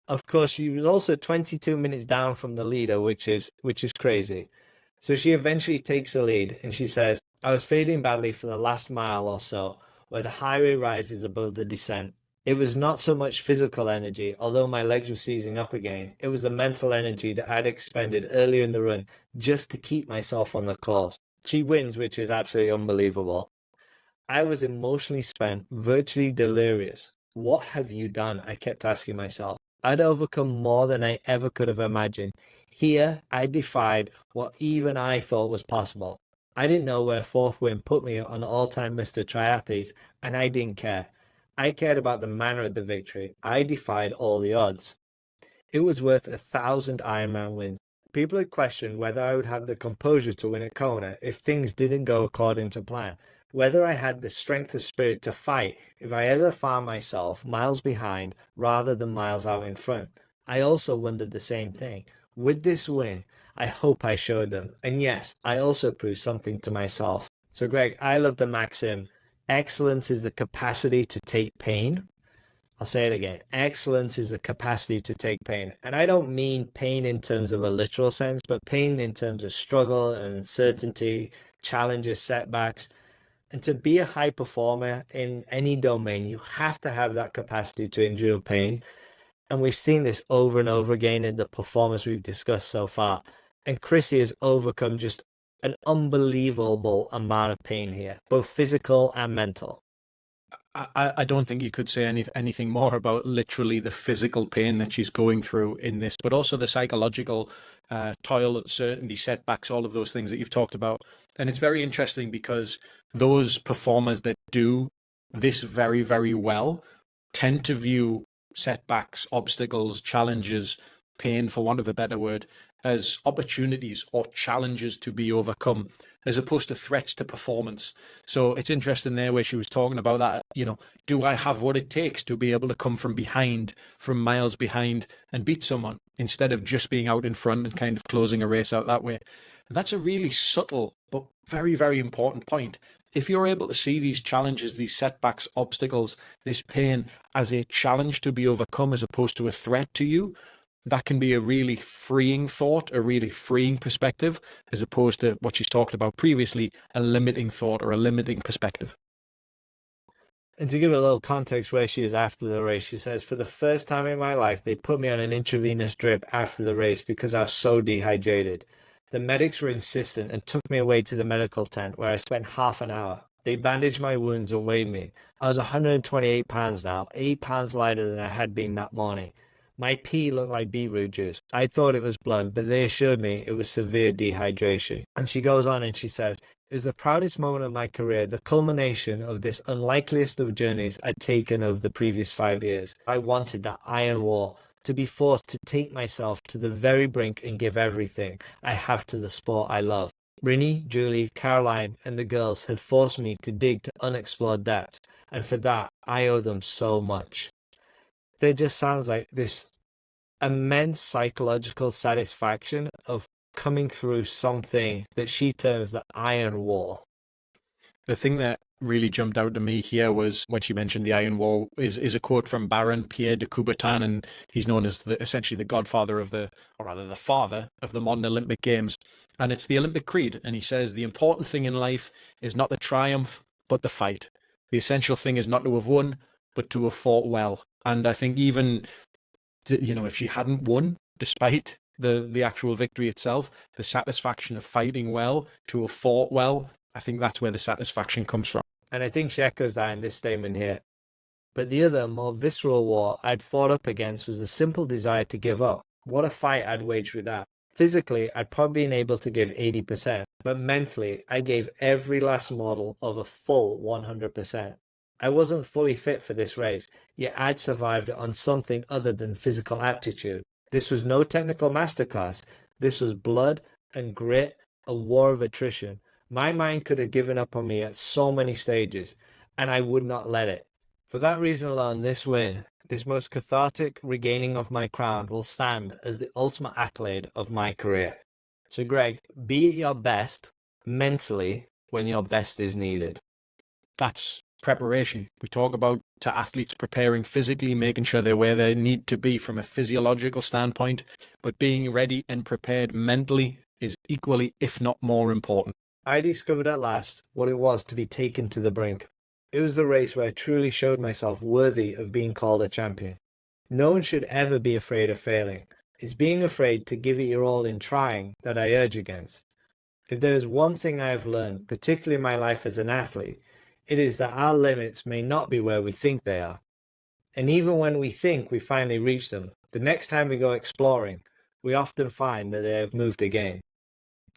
Of course, she was also 22 minutes down from the leader, which is crazy. So she eventually takes the lead and she says, I was fading badly for the last mile or so, where the highway rises above the descent. It was not so much physical energy, although my legs were seizing up again. It was the mental energy that I'd expended earlier in the run just to keep myself on the course. She wins, which is absolutely unbelievable. I was emotionally spent, virtually delirious. What have you done? I kept asking myself. I'd overcome more than I ever could have imagined. Here, I defied what even I thought was possible. I didn't know where fourth win put me on all-time Mr. Triathlete, and I didn't care. I cared about the manner of the victory. I defied all the odds. It was worth 1,000 Ironman wins. People had questioned whether I would have the composure to win at Kona if things didn't go according to plan, whether I had the strength of spirit to fight if I ever found myself miles behind rather than miles out in front. I also wondered the same thing. With this win, I hope I showed them. And yes, I also proved something to myself. So Greg, I love the maxim, excellence is the capacity to take pain. I'll say it again. Excellence is the capacity to take pain. And I don't mean pain in terms of a literal sense, but pain in terms of struggle and uncertainty, challenges, setbacks. And to be a high performer in any domain, you have to have that capacity to endure pain. And we've seen this over and over again in the performance we've discussed so far. And Chrissie has overcome just an unbelievable amount of pain here, both physical and mental. I don't think you could say anything more about literally the physical pain that she's going through in this, but also the psychological toil, uncertainty, setbacks, all of those things that you've talked about. And it's very interesting because those performers that do this very, very well tend to view setbacks, obstacles, challenges, pain, for want of a better word, as opportunities or challenges to be overcome, as opposed to threats to performance. So it's interesting there where she was talking about that, do I have what it takes to be able to come from behind, from miles behind, and beat someone instead of just being out in front and kind of closing a race out that way? And that's a really subtle but very, very important point. If you're able to see these challenges, these setbacks, obstacles, this pain as a challenge to be overcome as opposed to a threat to you, that can be a really freeing thought, a really freeing perspective, as opposed to what she's talked about previously, a limiting thought or a limiting perspective. And to give it a little context where she is after the race, she says, for the first time in my life, they put me on an intravenous drip after the race because I was so dehydrated. The medics were insistent and took me away to the medical tent where I spent half an hour. They bandaged my wounds and weighed me. I was 128 pounds now, 8 pounds lighter than I had been that morning. My pee looked like beetroot juice. I thought it was blood, but they assured me it was severe dehydration. And she goes on and she says, it was the proudest moment of my career, the culmination of this unlikeliest of journeys I'd taken over the previous 5 years. I wanted that iron wall, to be forced to take myself to the very brink and give everything I have to the sport I love. Rinny, Julie, Caroline, and the girls had forced me to dig to unexplored depths, and for that, I owe them so much. There just sounds like this immense psychological satisfaction of coming through something that she terms the iron wall. The thing that really jumped out to me here was when she mentioned the iron wall is a quote from Baron Pierre de Coubertin, and he's known as essentially the godfather of the father of the modern Olympic Games. And it's the Olympic creed. And he says, the important thing in life is not the triumph, but the fight. The essential thing is not to have won, but to have fought well. And I think even, if she hadn't won, despite the actual victory itself, the satisfaction of fighting well, to have fought well, I think that's where the satisfaction comes from. And I think she echoes that in this statement here. But the other, more visceral war I'd fought up against was the simple desire to give up. What a fight I'd waged with that. Physically, I'd probably been able to give 80%, but mentally, I gave every last model of a full 100%. I wasn't fully fit for this race, yet I'd survived on something other than physical aptitude. This was no technical masterclass. This was blood and grit, a war of attrition. My mind could have given up on me at so many stages, and I would not let it. For that reason alone, this win, this most cathartic regaining of my crown, will stand as the ultimate accolade of my career. So Greg, be at your best mentally when your best is needed. That's preparation. We talk about to athletes preparing physically, making sure they're where they need to be from a physiological standpoint, but being ready and prepared mentally is equally, if not more important. I discovered at last what it was to be taken to the brink. It was the race where I truly showed myself worthy of being called a champion. No one should ever be afraid of failing. It's being afraid to give it your all in trying that I urge against. If there is one thing I have learned, particularly in my life as an athlete, it is that our limits may not be where we think they are. And even when we think we finally reach them, the next time we go exploring, we often find that they have moved again.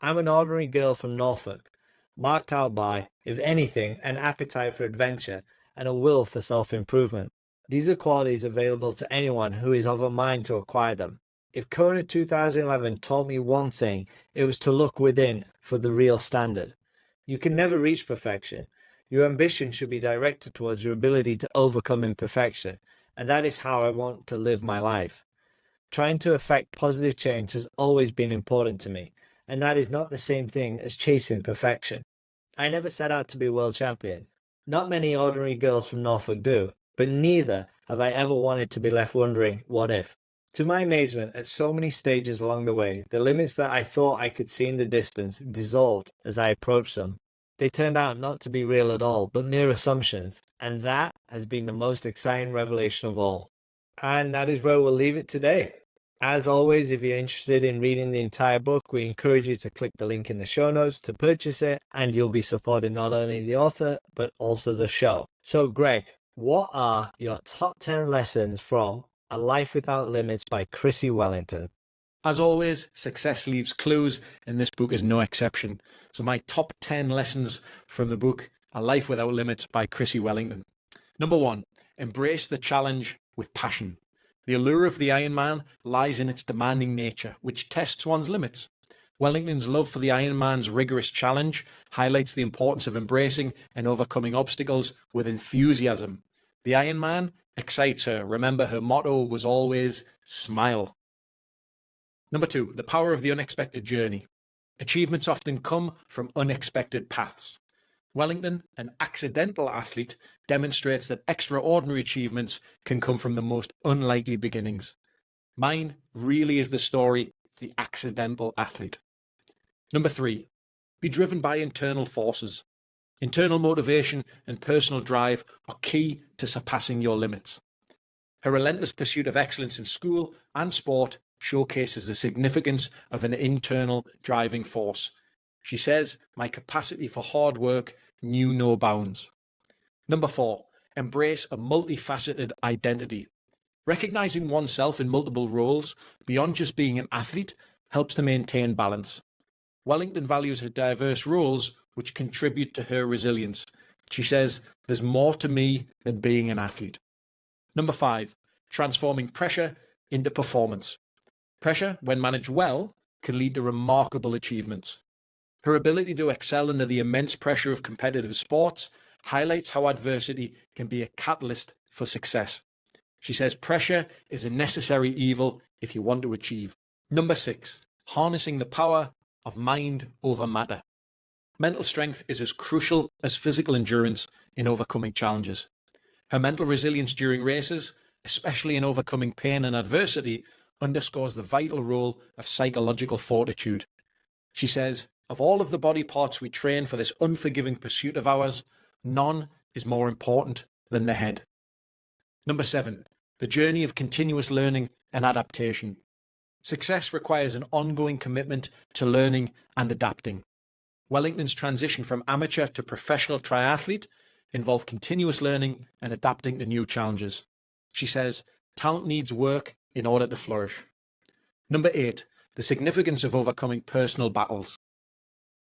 I'm an ordinary girl from Norfolk, marked out by, if anything, an appetite for adventure and a will for self-improvement. These are qualities available to anyone who is of a mind to acquire them. If Kona 2011 taught me one thing, it was to look within for the real standard. You can never reach perfection. Your ambition should be directed towards your ability to overcome imperfection, and that is how I want to live my life. Trying to effect positive change has always been important to me, and that is not the same thing as chasing perfection. I never set out to be world champion. Not many ordinary girls from Norfolk do, but neither have I ever wanted to be left wondering, what if? To my amazement, at so many stages along the way, the limits that I thought I could see in the distance dissolved as I approached them. They turned out not to be real at all, but mere assumptions, and that has been the most exciting revelation of all. And that is where we'll leave it today. As always, if you're interested in reading the entire book, we encourage you to click the link in the show notes to purchase it, and you'll be supporting not only the author, but also the show. So Greg, what are your top 10 lessons from A Life Without Limits by Chrissie Wellington? As always, success leaves clues, and this book is no exception. So my top 10 lessons from the book, A Life Without Limits by Chrissie Wellington. Number 1, embrace the challenge with passion. The allure of the Ironman lies in its demanding nature, which tests one's limits. Wellington's love for the Ironman's rigorous challenge highlights the importance of embracing and overcoming obstacles with enthusiasm. The Ironman excites her. Remember, her motto was always smile. Number 2, the power of the unexpected journey. Achievements often come from unexpected paths. Wellington, an accidental athlete, demonstrates that extraordinary achievements can come from the most unlikely beginnings. Mine really is the story of the accidental athlete. Number 3, be driven by internal forces. Internal motivation and personal drive are key to surpassing your limits. Her relentless pursuit of excellence in school and sport showcases the significance of an internal driving force. She says, "My capacity for hard work knew no bounds." Number 4, embrace a multifaceted identity. Recognizing oneself in multiple roles, beyond just being an athlete, helps to maintain balance. Wellington values her diverse roles, which contribute to her resilience. She says, "There's more to me than being an athlete." Number 5, transforming pressure into performance. Pressure, when managed well, can lead to remarkable achievements. Her ability to excel under the immense pressure of competitive sports highlights how adversity can be a catalyst for success. She says pressure is a necessary evil if you want to achieve. Number 6, harnessing the power of mind over matter. Mental strength is as crucial as physical endurance in overcoming challenges. Her mental resilience during races, especially in overcoming pain and adversity, underscores the vital role of psychological fortitude. She says, "Of all of the body parts we train for this unforgiving pursuit of ours, none is more important than the head." Number 7, the journey of continuous learning and adaptation. Success requires an ongoing commitment to learning and adapting. Wellington's transition from amateur to professional triathlete involved continuous learning and adapting to new challenges. She says, "Talent needs work in order to flourish." Number 8, the significance of overcoming personal battles.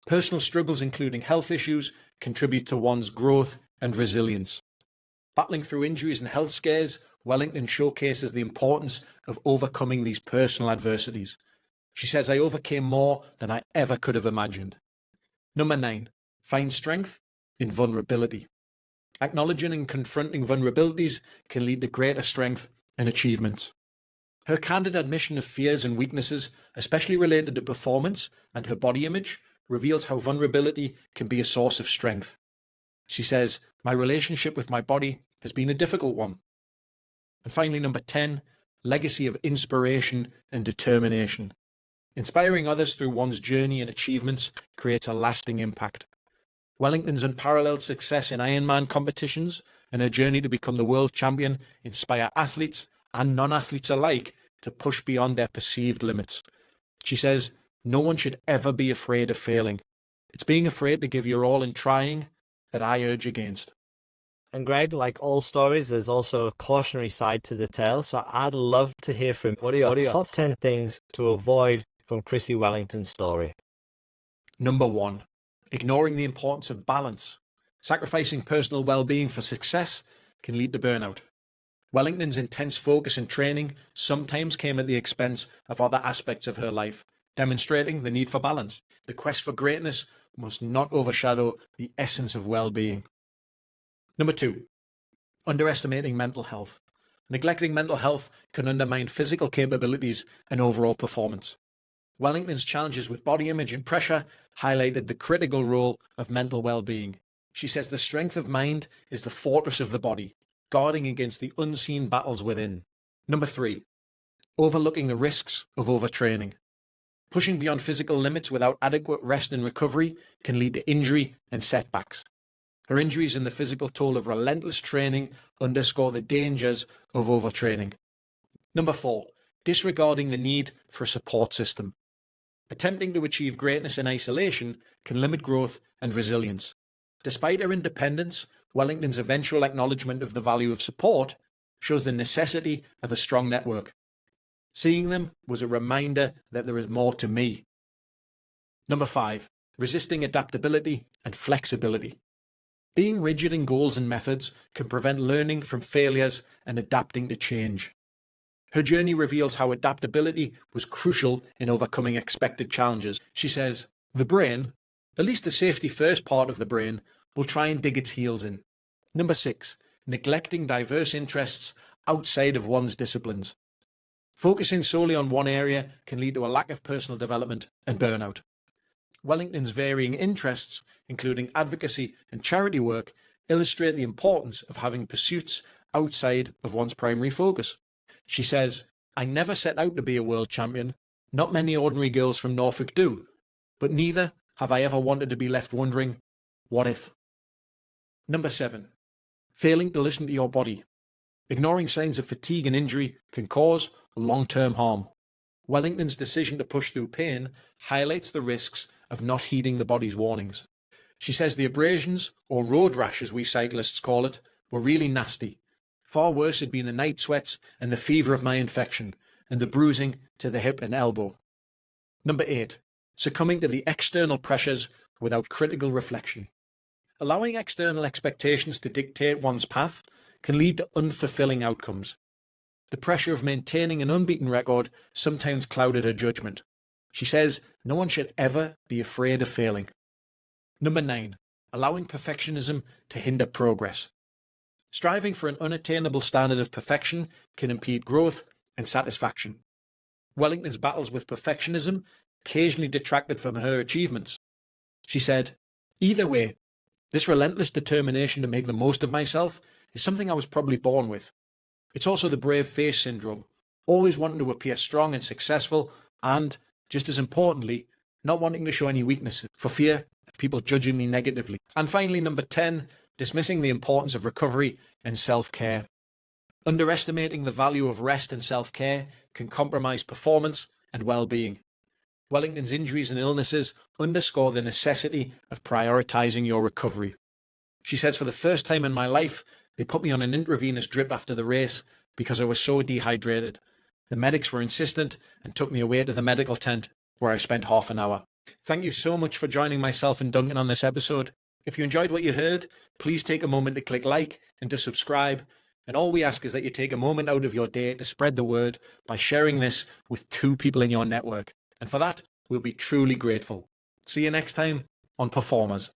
Personal struggles, including health issues, contribute to one's growth and resilience. Battling through injuries and health scares, Wellington showcases the importance of overcoming these personal adversities. She says, I overcame more than I ever could have imagined. Number 9, find strength in vulnerability. Acknowledging and confronting vulnerabilities can lead to greater strength and achievements. Her candid admission of fears and weaknesses, especially related to performance and her body image, reveals how vulnerability can be a source of strength. She says, my relationship with my body has been a difficult one. And finally, number 10, legacy of inspiration and determination. Inspiring others through one's journey and achievements creates a lasting impact. Wellington's unparalleled success in Ironman competitions and her journey to become the world champion inspire athletes and non-athletes alike to push beyond their perceived limits. She says, no one should ever be afraid of failing. It's being afraid to give your all in trying that I urge against. And Greg, like all stories, there's also a cautionary side to the tale. So I'd love to hear from what are your top 10 things to avoid from Chrissie Wellington's story? Number 1, ignoring the importance of balance. Sacrificing personal well-being for success can lead to burnout. Wellington's intense focus and training sometimes came at the expense of other aspects of her life, demonstrating the need for balance. The quest for greatness must not overshadow the essence of well-being. Number 2, underestimating mental health. Neglecting mental health can undermine physical capabilities and overall performance. Wellington's challenges with body image and pressure highlighted the critical role of mental well-being. She says the strength of mind is the fortress of the body, guarding against the unseen battles within. Number 3, overlooking the risks of overtraining. Pushing beyond physical limits without adequate rest and recovery can lead to injury and setbacks. Her injuries and the physical toll of relentless training underscore the dangers of overtraining. Number 4, disregarding the need for a support system. Attempting to achieve greatness in isolation can limit growth and resilience. Despite her independence, Wellington's eventual acknowledgement of the value of support shows the necessity of a strong network. Seeing them was a reminder that there is more to me. Number 5, resisting adaptability and flexibility. Being rigid in goals and methods can prevent learning from failures and adapting to change. Her journey reveals how adaptability was crucial in overcoming expected challenges. She says, the brain, at least the safety first part of the brain, will try and dig its heels in. Number 6, neglecting diverse interests outside of one's disciplines. Focusing solely on one area can lead to a lack of personal development and burnout. Wellington's varying interests, including advocacy and charity work, illustrate the importance of having pursuits outside of one's primary focus. She says, I never set out to be a world champion. Not many ordinary girls from Norfolk do. But neither have I ever wanted to be left wondering, what if? Number 7, failing to listen to your body. Ignoring signs of fatigue and injury can cause long-term harm. Wellington's decision to push through pain highlights the risks of not heeding the body's warnings. She says the abrasions, or road rash as we cyclists call it, were really nasty. Far worse had been the night sweats and the fever of my infection, and the bruising to the hip and elbow. Number 8, succumbing to the external pressures without critical reflection. Allowing external expectations to dictate one's path can lead to unfulfilling outcomes. The pressure of maintaining an unbeaten record sometimes clouded her judgment. She says no one should ever be afraid of failing. Number 9, allowing perfectionism to hinder progress. Striving for an unattainable standard of perfection can impede growth and satisfaction. Wellington's battles with perfectionism occasionally detracted from her achievements. She said, either way, this relentless determination to make the most of myself is something I was probably born with. It's also the brave face syndrome, always wanting to appear strong and successful and, just as importantly, not wanting to show any weaknesses for fear of people judging me negatively. And finally, number 10, dismissing the importance of recovery and self-care. Underestimating the value of rest and self-care can compromise performance and well-being. Wellington's injuries and illnesses underscore the necessity of prioritizing your recovery. She says, for the first time in my life, they put me on an intravenous drip after the race because I was so dehydrated. The medics were insistent and took me away to the medical tent where I spent half an hour. Thank you so much for joining myself and Duncan on this episode. If you enjoyed what you heard, please take a moment to click like and to subscribe. And all we ask is that you take a moment out of your day to spread the word by sharing this with 2 people in your network. And for that, we'll be truly grateful. See you next time on Performers.